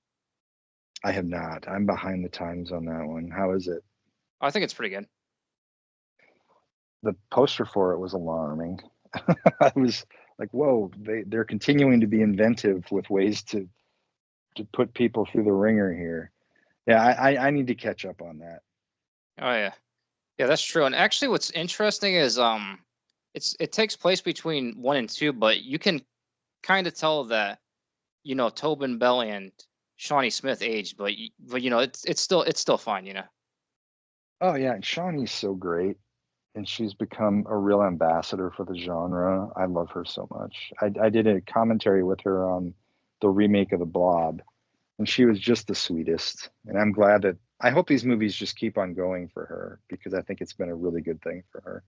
I have not. I'm behind the times on that one. How is it? I think it's pretty good. The poster for it was alarming. I was like, whoa, they're continuing to be inventive with ways to put people through the ringer here. Yeah, I need to catch up on that. Oh yeah, yeah, that's true. And actually, what's interesting is it takes place between 1 and 2, but you can kind of tell that Tobin Bell and Shawnee Smith aged, but it's still fine. Oh yeah, and Shawnee's so great and she's become a real ambassador for the genre. I love her so much. I did a commentary with her on the remake of The Blob, and she was just the sweetest. And I'm glad that I hope these movies just keep on going for her because I think it's been a really good thing for her.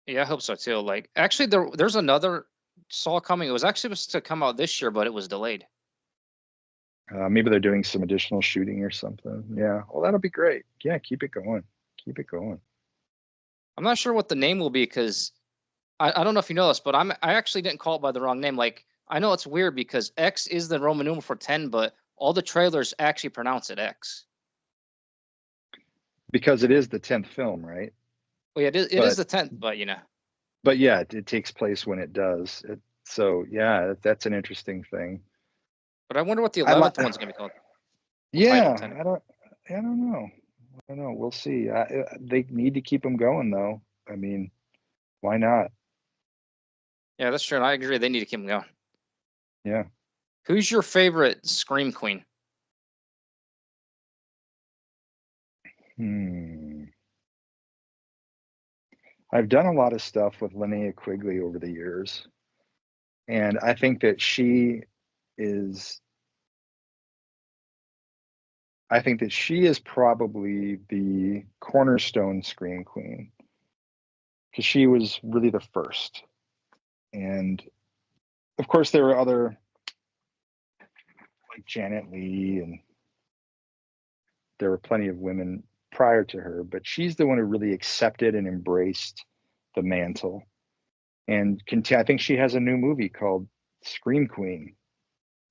Yeah, I hope so too. Like, actually, there's another Saw coming. It was actually supposed to come out this year, but it was delayed. Maybe they're doing some additional shooting or something. Yeah. Well, that'll be great. Yeah, keep it going. Keep it going. I'm not sure what the name will be because I don't know if you know this, but I actually didn't call it by the wrong name. Like, I know it's weird because X is the Roman numeral for 10, but all the trailers actually pronounce it X. Because it is the 10th film, right? Well, yeah, it is But the 10th, but but yeah, it takes place when it does. So yeah, that's an interesting thing. but I wonder what the I like. 11th one's gonna be called. Well, title Yeah, 10. I don't know. I don't know. We'll see. They need to keep them going though. I mean, why not? Yeah, that's true. And I agree. They need to keep them going. Yeah. Who's your favorite Scream Queen? Hmm. I've done a lot of stuff with Linnea Quigley over the years, and I think that is I think that she is probably the cornerstone Scream Queen because she was really the first. And of course, there were other like Janet Leigh, and there were plenty of women prior to her, but she's the one who really accepted and embraced the mantle. And I think she has a new movie called Scream Queen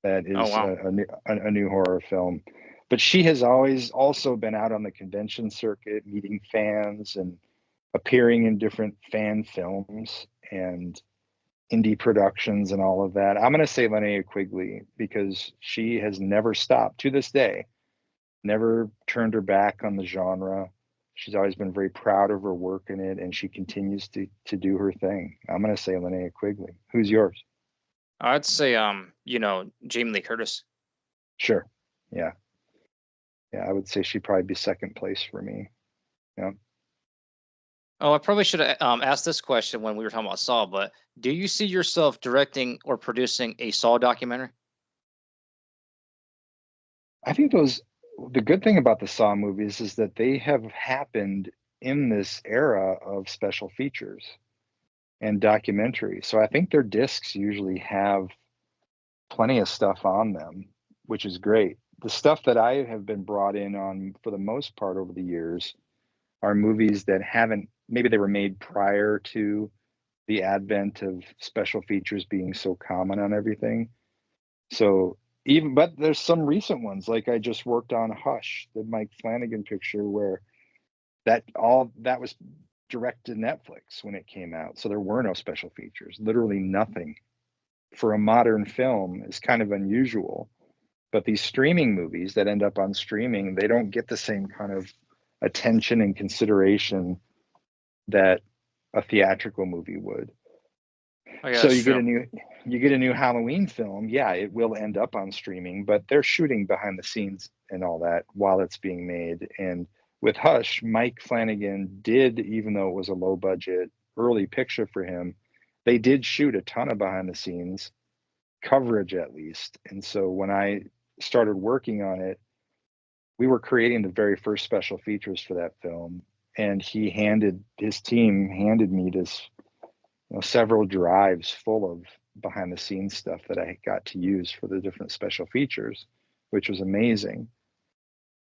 that Oh is wow. a new horror film. But she has always also been out on the convention circuit, meeting fans and appearing in different fan films and indie productions and all of that. I'm going to say Linnea Quigley because she has never stopped to this day, never turned her back on the genre. She's always been very proud of her work in it, and she continues to do her thing. I'm going to say Linnea Quigley. Who's yours? I'd say Jamie Lee Curtis. Sure. Yeah. Yeah, I would say she'd probably be second place for me. Yeah. Oh, I probably should have asked this question when we were talking about Saw, but do you see yourself directing or producing a Saw documentary? I think the good thing about the Saw movies is that they have happened in this era of special features and documentaries. So I think their discs usually have plenty of stuff on them, which is great. The stuff that I have been brought in on for the most part over the years are movies that haven't, maybe they were made prior to the advent of special features being so common on everything. So but there's some recent ones, like I just worked on Hush, the Mike Flanagan picture, where all that was direct to Netflix when it came out. So there were no special features, literally nothing. For a modern film is kind of unusual. But these streaming movies that end up on streaming, they don't get the same kind of attention and consideration that a theatrical movie would. Oh yeah, So that's true. you get a new Halloween film. Yeah, it will end up on streaming, but they're shooting behind the scenes and all that while it's being made. And with Hush, Mike Flanagan did, even though it was a low budget early picture for him, they did shoot a ton of behind the scenes coverage at least. And so when I started working on it, we were creating the very first special features for that film. And his team handed me this, several drives full of behind the scenes stuff that I got to use for the different special features, which was amazing.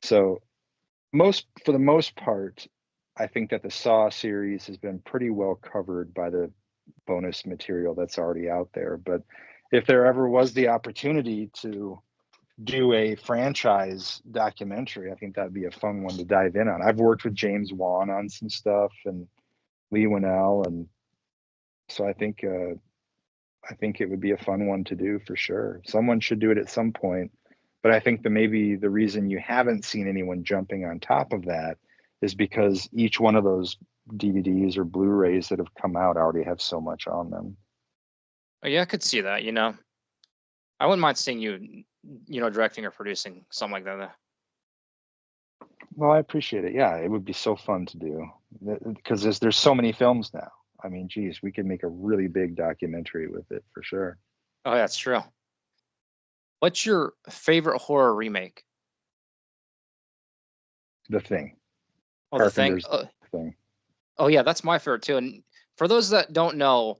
So for the most part, I think that the Saw series has been pretty well covered by the bonus material that's already out there. But if there ever was the opportunity to do a franchise documentary, I think that'd be a fun one to dive in on. I've worked with James Wan on some stuff and Lee Winnell, and so I think it would be a fun one to do for sure. Someone should do it at some point. But I think that maybe the reason you haven't seen anyone jumping on top of that is because each one of those DVDs or Blu-rays that have come out already have so much on them. Oh yeah, I could see that. I wouldn't mind seeing you, directing or producing something like that. Well, I appreciate it. Yeah, it would be so fun to do. because there's so many films now. I mean, geez, we could make a really big documentary with it for sure. Oh, that's true. What's your favorite horror remake? The Thing, Oh, The Thing. Carpenter's Thing. Oh yeah, that's my favorite too. And for those that don't know,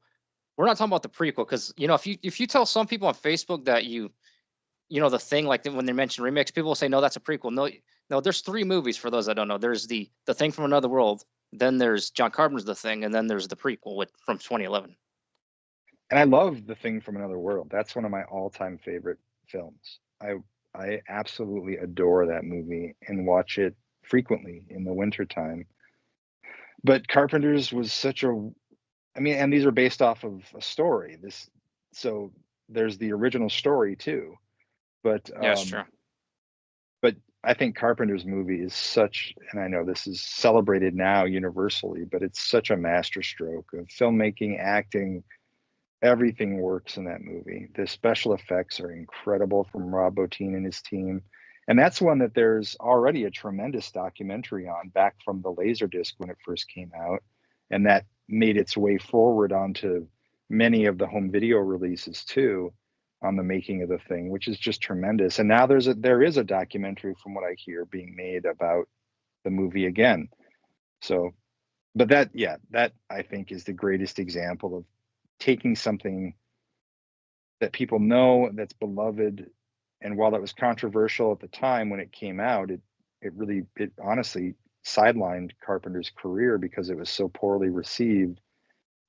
we're not talking about the prequel because if you tell some people on Facebook that The Thing, like when they mention remix, people will say no, that's a prequel. No, no, there's three movies for those that don't know. There's the Thing from Another World, then there's John Carpenter's The Thing, and then there's the prequel from 2011. And I love The Thing from Another World. That's one of my all-time favorite films. I absolutely adore that movie and watch it frequently in the wintertime. But Carpenter's was such a I mean, and these are based off of a story. So there's the original story too. But Yeah, that's true. but I think Carpenter's movie is such, and I know this is celebrated now universally, but it's such a masterstroke of filmmaking, acting, everything works in that movie. The special effects are incredible from Rob Bottin and his team. And that's one that there's already a tremendous documentary on back from the Laserdisc when it first came out. And that made its way forward onto many of the home video releases too on the making of the thing, which is just tremendous. And now there is a documentary from what I hear being made about the movie again. So, but that I think is the greatest example of taking something that people know that's beloved, and while it was controversial at the time when it came out, it honestly sidelined Carpenter's career because it was so poorly received.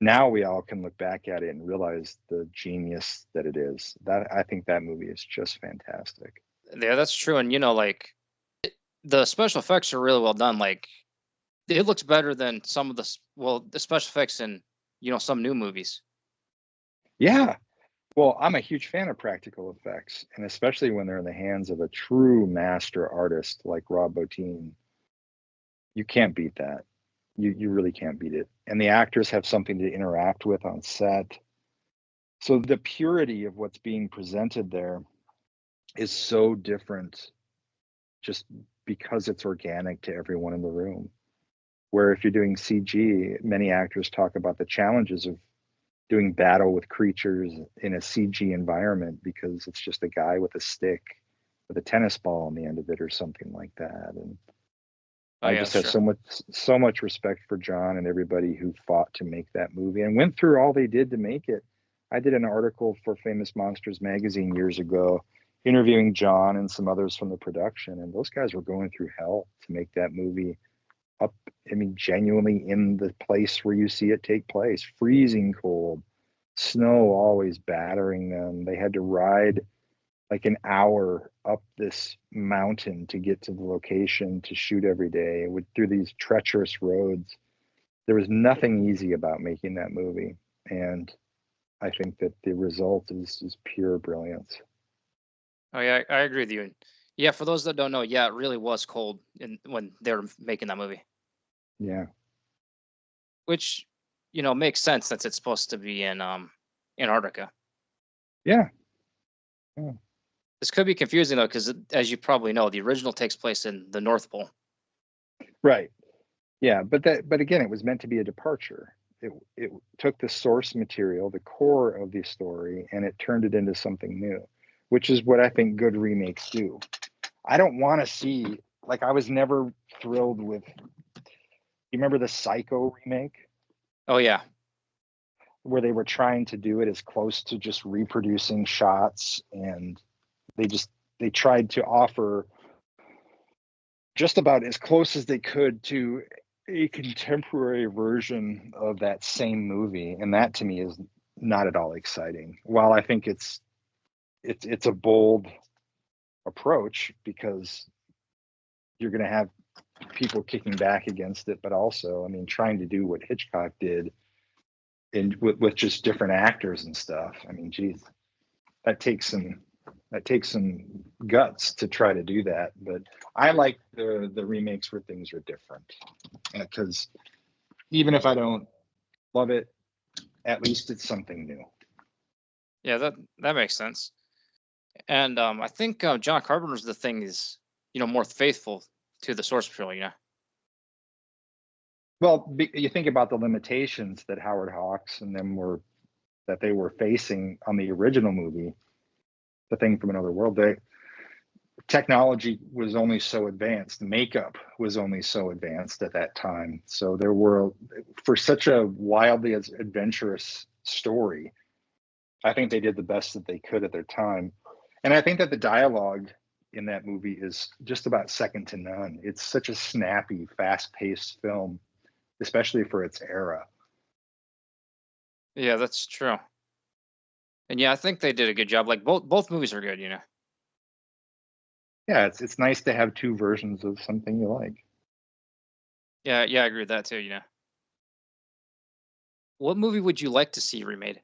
Now we all can look back at it and realize the genius that it is. That I think that movie is just fantastic. Yeah, that's true. And like the special effects are really well done. Like it looks better than some of the special effects in some new movies. Yeah. Well, I'm a huge fan of practical effects, and especially when they're in the hands of a true master artist like Rob Bottin. You can't beat that. You really can't beat it. And the actors have something to interact with on set. So the purity of what's being presented there is so different just because it's organic to everyone in the room. Where if you're doing CG, many actors talk about the challenges of doing battle with creatures in a CG environment because it's just a guy with a stick with a tennis ball on the end of it or something like that. And Oh I yeah, just that's have true. so much respect for John and everybody who fought to make that movie and went through all they did to make it. I did an article for Famous Monsters magazine years ago interviewing John and some others from the production, and those guys were going through hell to make that movie up, I mean, genuinely in the place where you see it take place. Freezing cold, snow always battering them. They had to ride like an hour up this mountain to get to the location to shoot every day through these treacherous roads. There was nothing easy about making that movie, and I think that the result is pure brilliance. Oh yeah, I agree with you. And yeah, for those that don't know, yeah, it really was cold when they were making that movie, Yeah, which makes sense since it's supposed to be in Antarctica. yeah, yeah. This could be confusing though, because as you probably know, the original takes place in the North Pole. Right. Yeah, but again, it was meant to be a departure. It took the source material, the core of the story, and it turned it into something new, which is what I think good remakes do. I don't want to see, like, I was never thrilled with. You remember the Psycho remake Oh yeah, where they were trying to do it as close to just reproducing shots, and they tried to offer just about as close as they could to a contemporary version of that same movie, and that to me is not at all exciting. While I think it's a bold approach because you're going to have people kicking back against it, but also, I mean, trying to do what Hitchcock did with just different actors and stuff. I mean, geez, that takes some that takes some guts to try to do that. But I like the remakes where things are different because even if I don't love it, at least it's something new. yeah, that makes sense. And I think John Carpenter's The Thing is more faithful to the source material. Well, you think about the limitations that Howard Hawks and them were that they were facing on the original movie, The Thing from Another World. Technology was only so advanced, makeup was only so advanced at that time. So there were, for such a wildly adventurous story, I think they did the best that they could at their time. And I think that the dialogue in that movie is just about second to none. It's such a snappy, fast-paced film, especially for its era. Yeah, that's true. And yeah, I think they did a good job. Like both movies are good, you know. Yeah, it's nice to have two versions of something you like. Yeah, yeah, I agree with that too, you know. What movie would you like to see remade?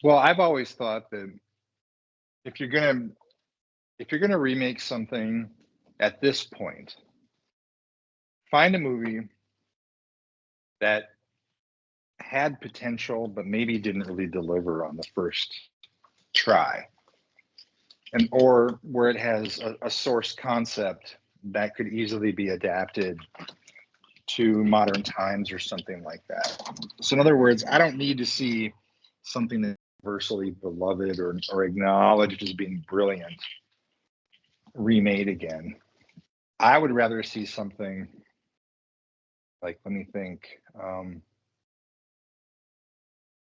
Well, I've always thought that if you're gonna if you're gonna remake something at this point, find a movie that had potential but maybe didn't really deliver on the first try, and or where it has a source concept that could easily be adapted to modern times or something like that. So in other words, I don't need to see something that's universally beloved or acknowledged as being brilliant remade again. I would rather see something like, let me think. I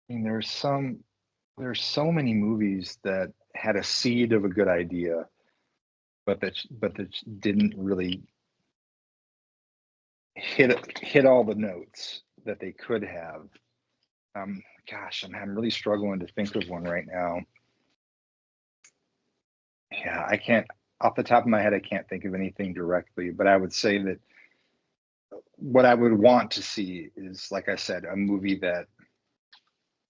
mean, there's so many movies that had a seed of a good idea, but that didn't really hit all the notes that they could have. Gosh, I'm really struggling to think of one right now. Yeah, I can't, off the top of my head, I can't think of anything directly, but I would say that what I would want to see is, like I said, a movie that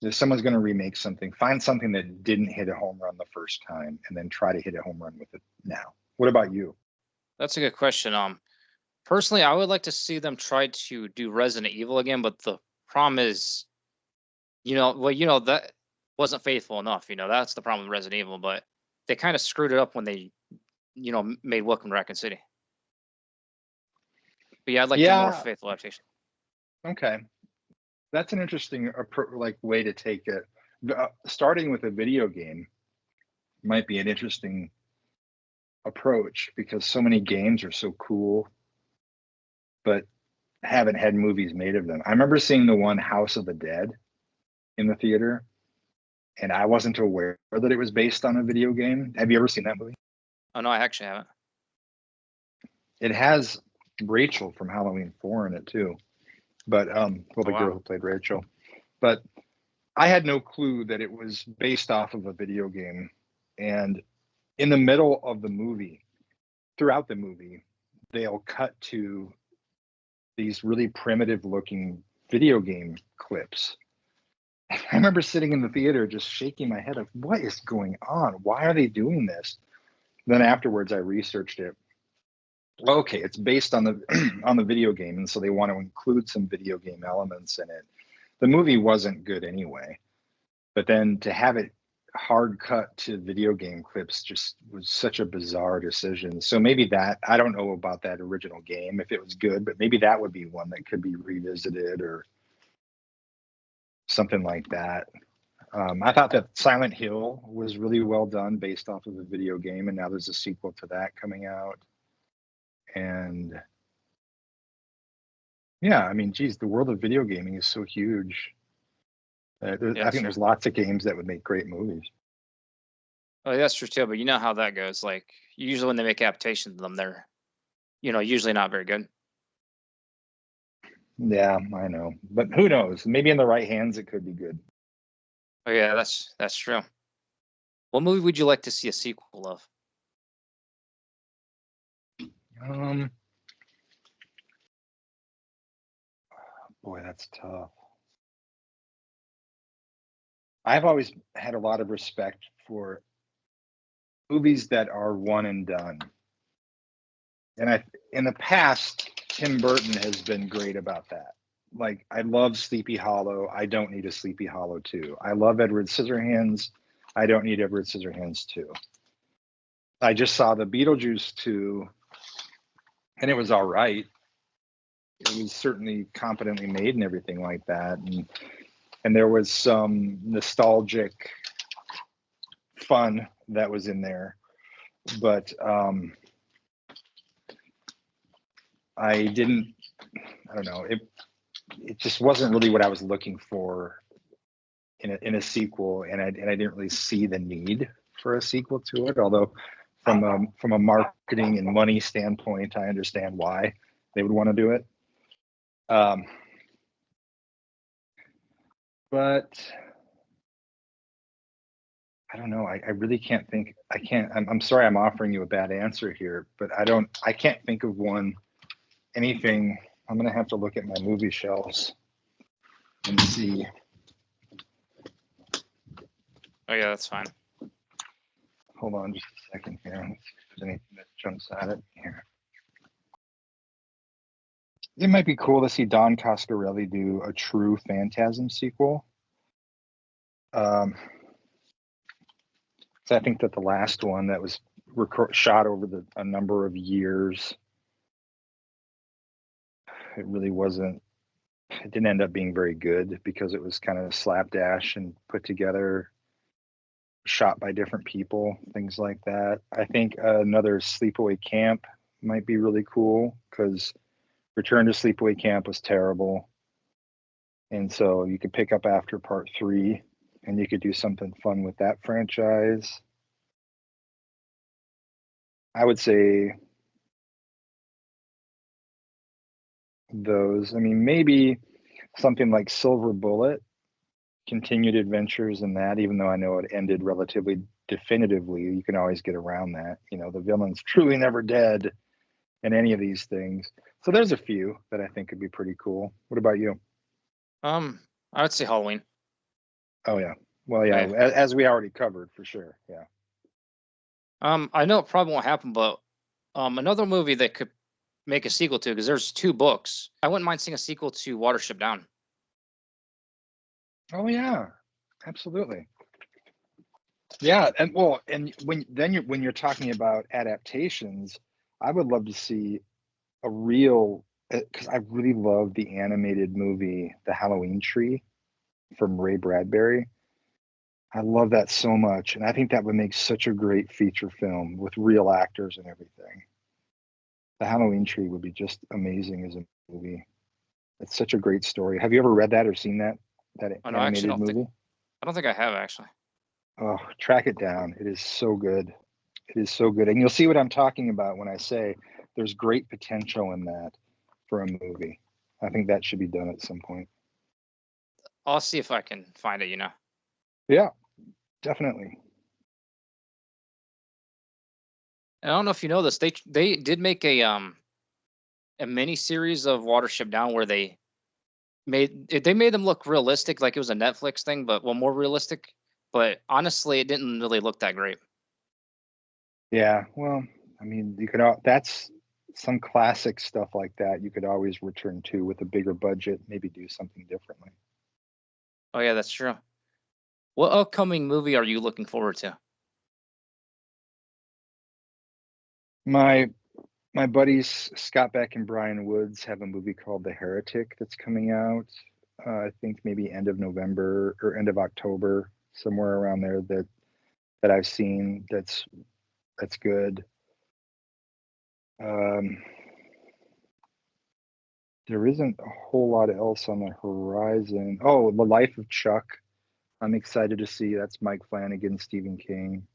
if someone's going to remake something, find something that didn't hit a home run the first time and then try to hit a home run with it now. What about you? That's a good question. Personally, I would like to see them try to do Resident Evil again, but the problem is, that wasn't faithful enough. That's the problem with Resident Evil, but they kind of screwed it up when they, made Welcome to Raccoon City. But yeah, I'd like the more Yeah, faithful adaptation. okay. That's an interesting like way to take it. Starting with a video game might be an interesting approach because so many games are so cool, but haven't had movies made of them. I remember seeing the one House of the Dead in the theater, and I wasn't aware that it was based on a video game. Have you ever seen that movie? Oh no, I actually haven't. It has Rachel from Halloween 4 in it too. But well, Oh the girl wow. who played Rachel. But I had no clue that it was based off of a video game. And in the middle of the movie, throughout the movie, they'll cut to these really primitive looking video game clips. I remember sitting in the theater just shaking my head like, what is going on? Why are they doing this? Then afterwards I researched it. Okay, it's based on the on the video game, and so they want to include some video game elements in it. The movie wasn't good anyway, but then to have it hard cut to video game clips just was such a bizarre decision. So maybe that, I don't know about that original game if it was good, but maybe that would be one that could be revisited or something like that. I thought that Silent Hill was really well done based off of a video game, and now there's a sequel to that coming out. And yeah, I mean, geez, the world of video gaming is so huge. Yeah, I that's think true. there's lots of games that would make great movies. Oh, yeah, that's true too. But you know how that goes. Like usually when they make adaptations of them, they're usually not very good. Yeah, I know, but who knows? Maybe in the right hands, it could be good. Oh yeah, that's true. What movie would you like to see a sequel of? Um, Boy, that's tough. I've always had a lot of respect for movies that are one and done. And in the past, Tim Burton has been great about that. Like, I love Sleepy Hollow. I don't need a Sleepy Hollow 2. I love Edward Scissorhands. I don't need Edward Scissorhands 2. I just saw the Beetlejuice 2, and it was all right. it was certainly competently made and everything like that, and there was some nostalgic fun that was in there, but I didn't. I don't know. It just wasn't really what I was looking for in a sequel, and I didn't really see the need for a sequel to it. Although from a marketing and money standpoint, I understand why they would want to do it. But I don't know. I really can't think. I can't. I'm sorry. I'm offering you a bad answer here, but I can't think of anything. I'm gonna have to look at my movie shelves and see. Oh yeah, that's fine. Hold on just a second here. Let's see if there's anything that jumps at it here. It might be cool to see Don Coscarelli do a true Phantasm sequel. So I think that the last one that was shot over a number of years, it really wasn't. It didn't end up being very good because it was kind of slapdash and put together, shot by different people, things like that. I think another Sleepaway Camp might be really cool because Return to Sleepaway Camp was terrible. And so you could pick up after part 3 and you could do something fun with that franchise. I would say those. I mean, maybe something like Silver Bullet, continued adventures in that, even though I know it ended relatively definitively. You can always get around that. You know, the villain's truly never dead in any of these things. So there's a few that I think could be pretty cool. What about you? I would say Halloween. Oh yeah. Well, yeah, Yeah. as we already covered for sure. Yeah. I know it probably won't happen, but another movie that could make a sequel to, because there's 2 books. I wouldn't mind seeing a sequel to Watership Down. Oh yeah. Absolutely. Yeah, and well, and when you're talking about adaptations, I would love to see a real because I really love the animated movie The Halloween Tree from Ray Bradbury. I love that so much, and I think that would make such a great feature film with real actors and everything. The Halloween Tree would be just amazing as a movie. It's such a great story. Have you ever read that or seen that Oh no, I actually animated don't think movie? I don't think I have actually. Oh, track it down. It is so good. It is so good. And you'll see what I'm talking about when I say there's great potential in that for a movie. I think that should be done at some point. I'll see if I can find it. Yeah, definitely. And I don't know if you know this. They did make a mini series of Watership Down where they made them look realistic, like it was a Netflix thing, but more realistic. But honestly, it didn't really look that great. Yeah. Well, I mean, that's some classic stuff like that you could always return to with a bigger budget, maybe do something differently. Oh yeah, that's true. What upcoming movie are you looking forward to? My my buddies Scott Beck and Brian Woods have a movie called The Heretic that's coming out. I think maybe end of November or end of October, somewhere around there that I've seen that's good. Um, there isn't a whole lot else on the horizon. Oh, The Life of Chuck. I'm excited to see. That's Mike Flanagan, Stephen King.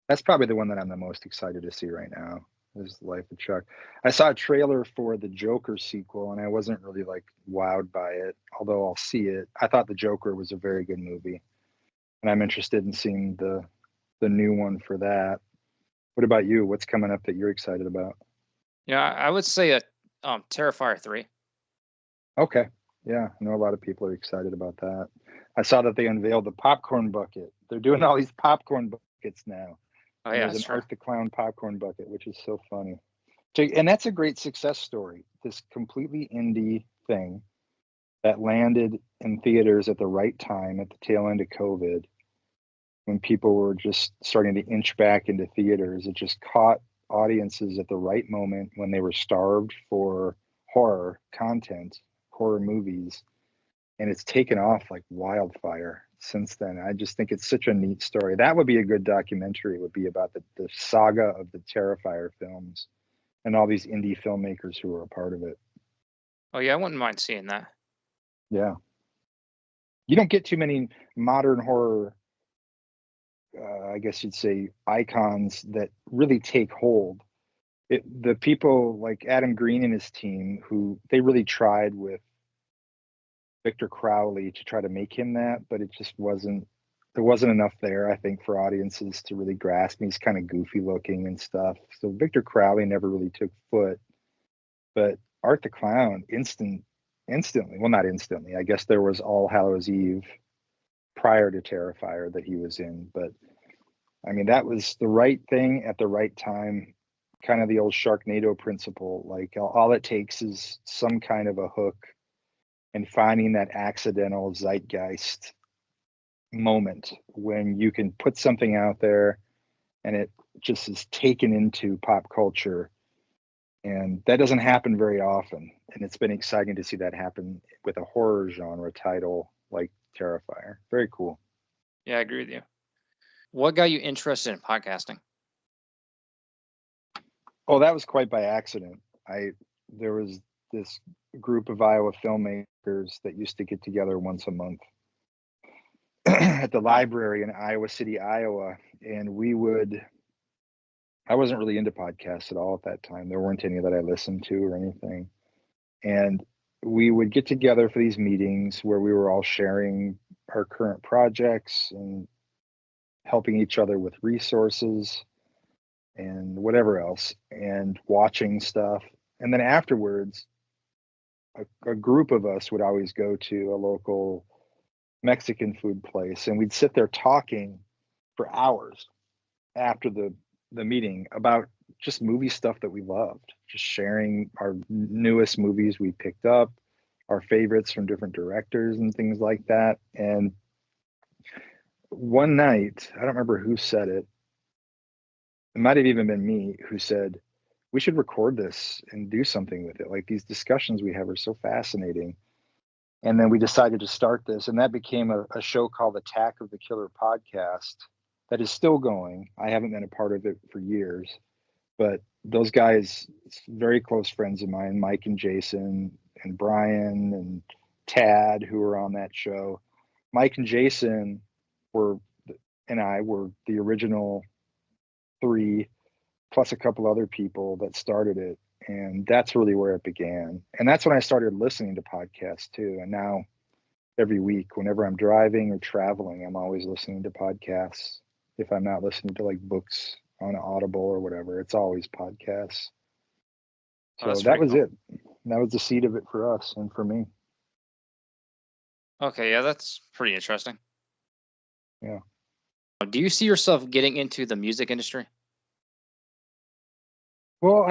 That's probably the one that I'm the most excited to see right now. Is The Life of Chuck. I saw a trailer for the Joker sequel, and I wasn't really like wowed by it. Although I'll see it. I thought the Joker was a very good movie, and I'm interested in seeing the new one for that. What about you? What's coming up that you're excited about? Yeah, I would say a Terrifier 3. Okay. Yeah, I know a lot of people are excited about that. I saw that they unveiled the popcorn bucket. They're doing all these popcorn buckets now. Oh And yeah, there's that's an true. Art the Clown popcorn bucket, which is so funny. And that's a great success story. This completely indie thing that landed in theaters at the right time at the tail end of COVID when people were just starting to inch back into theaters. It just caught audiences at the right moment when they were starved for horror content, horror movies, and it's taken off like wildfire since then. I just think it's such a neat story. That would be a good documentary, would be about the saga of the Terrifier films and all these indie filmmakers who were a part of it. Oh yeah, I wouldn't mind seeing that. Yeah. You don't get too many modern horror, I guess you'd say, icons that really take hold. The people like Adam Green and his team, who they really tried with Victor Crowley to try to make him that, but it just wasn't. There wasn't enough there, I think, for audiences to really grasp him. He's kind of goofy looking and stuff. So Victor Crowley never really took foot, but Art the Clown instantly. Well, not instantly. I guess there was All Hallows Eve prior to Terrifier that he was in, but I mean that was the right thing at the right time. Kind of the old Sharknado principle. Like all it takes is some kind of a hook and finding that accidental zeitgeist moment when you can put something out there and it just is taken into pop culture. And that doesn't happen very often. And it's been exciting to see that happen with a horror genre title like Terrifier. Very cool. Yeah, I agree with you. What got you interested in podcasting? Oh, that was quite by accident. There was this group of Iowa filmmakers that used to get together once a month at the Oh, library in Iowa City, Iowa, and I wasn't really into podcasts at all at that time. There weren't any that I listened to or anything. And we would get together for these meetings where we were all sharing our current projects and helping each other with resources and whatever else and watching stuff. And then afterwards, a group of us would always go to a local Mexican food place and we'd sit there talking for hours after the meeting about just movie stuff that we loved, just sharing our newest movies we picked up, our favorites from different directors and things like that. And one night, I don't remember who said it. It might have even been me who said, we should record this and do something with it. Like these discussions we have are so fascinating. And then we decided to start this, and that became a show called Attack of the Killer Podcast that is still going. I haven't been a part of it for years, but those guys, very close friends of mine, Mike and Jason and Brian and Tad, who were on that show. Mike and Jason were and I were the original three, plus a couple other people that started it. And that's really where it began. And that's when I started listening to podcasts too. And now every week, whenever I'm driving or traveling, I'm always listening to podcasts. If I'm not listening to like books on Audible or whatever, it's always podcasts. oh, So that's that pretty was cool. it. That was the seed of it for us and for me. Okay, yeah, that's pretty interesting. Yeah. Do you see yourself getting into the music industry? Well,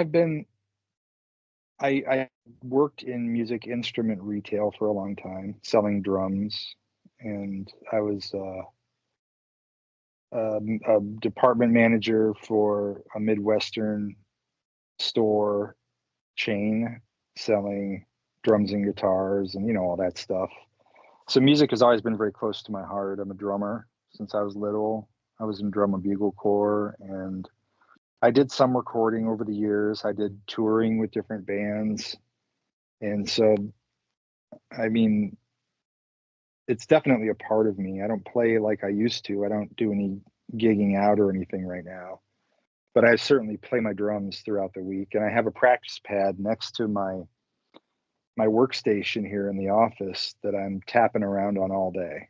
I worked in music instrument retail for a long time, selling drums, and I was a department manager for a Midwestern store chain selling drums and guitars and all that stuff. So music has always been very close to my heart. I'm a drummer since I was little. I was in drum and bugle corps, and I did some recording over the years. I did touring with different bands. And so, I mean, it's definitely a part of me. I don't play like I used to. I don't do any gigging out or anything right now, but I certainly play my drums throughout the week. And I have a practice pad next to my workstation here in the office that I'm tapping around on all day,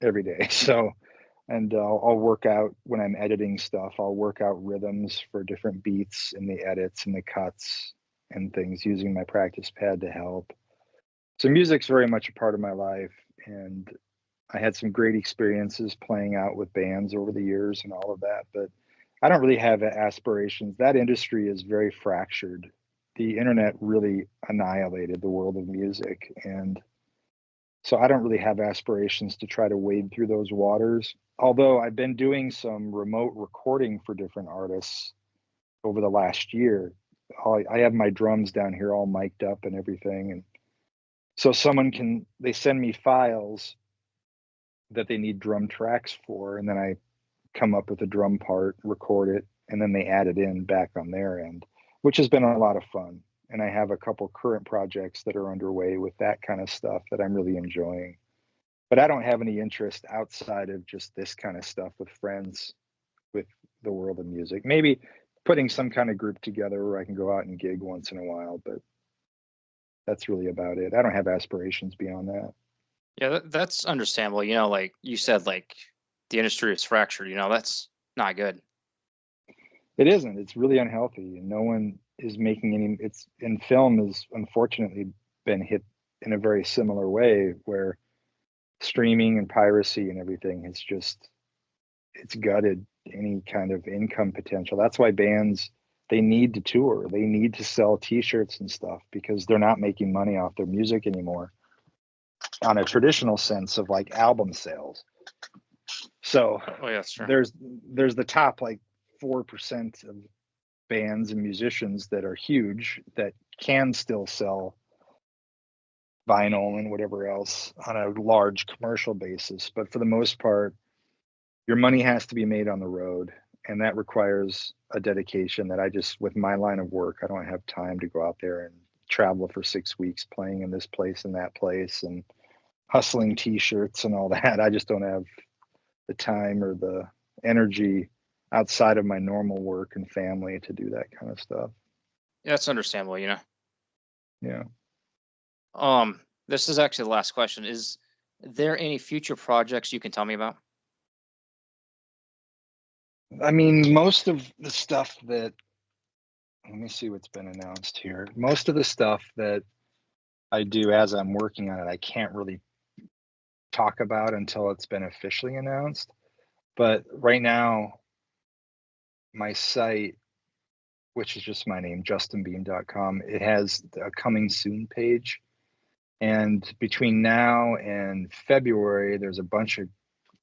every day. So, and I'll work out when I'm editing stuff. I'll work out rhythms for different beats in the edits and the cuts and things using my practice pad to help. So music's very much a part of my life, and I had some great experiences playing out with bands over the years and all of that, but I don't really have aspirations. That industry is very fractured. The internet really annihilated the world of music, and so I don't really have aspirations to try to wade through those waters. Although I've been doing some remote recording for different artists over the last year, I have my drums down here all mic'd up and everything, and so they send me files that they need drum tracks for, and then I come up with a drum part, record it, and then they add it in back on their end, which has been a lot of fun. And I have a couple current projects that are underway with that kind of stuff that I'm really enjoying. But I don't have any interest outside of just this kind of stuff with friends with the world of music. Maybe putting some kind of group together where I can go out and gig once in a while, but that's really about it. I don't have aspirations beyond that. Yeah, that's understandable. Like you said, like the industry is fractured. That's not good. It isn't. It's really unhealthy, and no one is making any. It's in film has unfortunately been hit in a very similar way, where streaming and piracy and everything has just it's gutted any kind of income potential. That's why bands they need to tour, they need to sell T-shirts and stuff because they're not making money off their music anymore on a traditional sense of like album sales. So Oh yeah, that's true. there's the top like 4% of bands and musicians that are huge that can still sell vinyl and whatever else on a large commercial basis. But for the most part, your money has to be made on the road. And that requires a dedication that with my line of work, I don't have time to go out there and travel for 6 weeks playing in this place and that place and hustling T-shirts and all that. I just don't have the time or the energy outside of my normal work and family to do that kind of stuff. Yeah, that's understandable. Yeah. This is actually the last question. Is there any future projects you can tell me about? I mean, most of the stuff that let me see what's been announced here. Most of the stuff that I do as I'm working on it, I can't really talk about until it's been officially announced. But right now, my site, which is just my name, justinbeahm.com, it has a coming soon page. And between now and February, there's a bunch of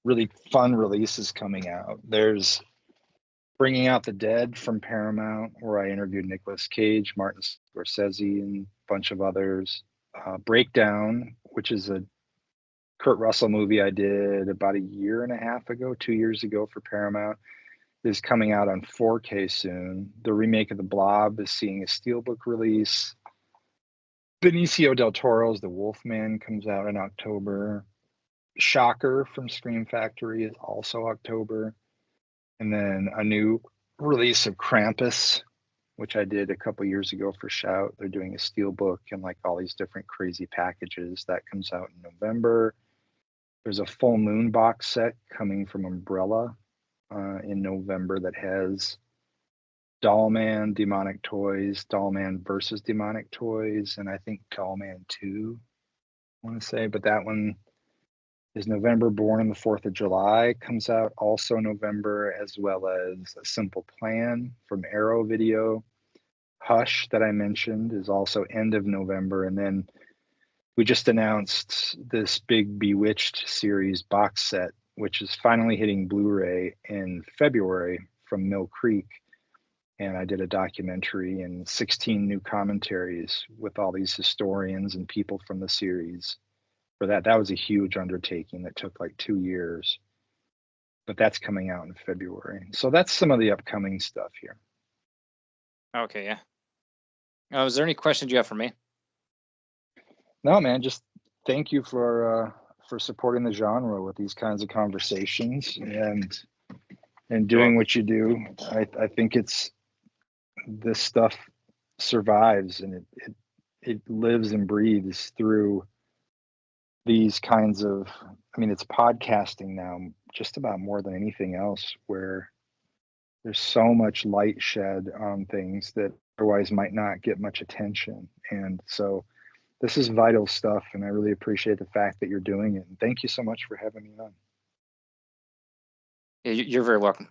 really fun releases coming out. There's Bringing Out the Dead from Paramount, where I interviewed Nicolas Cage, Martin Scorsese, and a bunch of others. Breakdown, which is a Kurt Russell movie I did about a year and a half ago, 2 years ago for Paramount, is coming out on 4K soon. The remake of The Blob is seeing a steelbook release. Benicio del Toro's The Wolfman comes out in October. Shocker from Scream Factory is also October. And then a new release of Krampus, which I did a couple years ago for Shout. They're doing a steelbook and like all these different crazy packages. That comes out in November. There's a full moon box set coming from Umbrella in November that has Dollman, Demonic Toys, Dollman versus Demonic Toys, and I think Dollman 2, I want to say. But that one is November. Born on the 4th of July comes out also November, as well as A Simple Plan from Arrow Video. Hush, that I mentioned, is also end of November. And then we just announced this big Bewitched series box set, which is finally hitting Blu-ray in February from Mill Creek. And I did a documentary and 16 new commentaries with all these historians and people from the series for that. That was a huge undertaking that took like 2 years, but that's coming out in February. So that's some of the upcoming stuff here. Okay, yeah. Is there any questions you have for me? No, man, just thank you for supporting the genre with these kinds of conversations and doing what you do. I think this stuff survives and it lives and breathes through these kinds of, I mean, it's podcasting now just about more than anything else, where there's so much light shed on things that otherwise might not get much attention. And so this is vital stuff, and I really appreciate the fact that you're doing it. And thank you so much for having me on. Yeah, you're very welcome.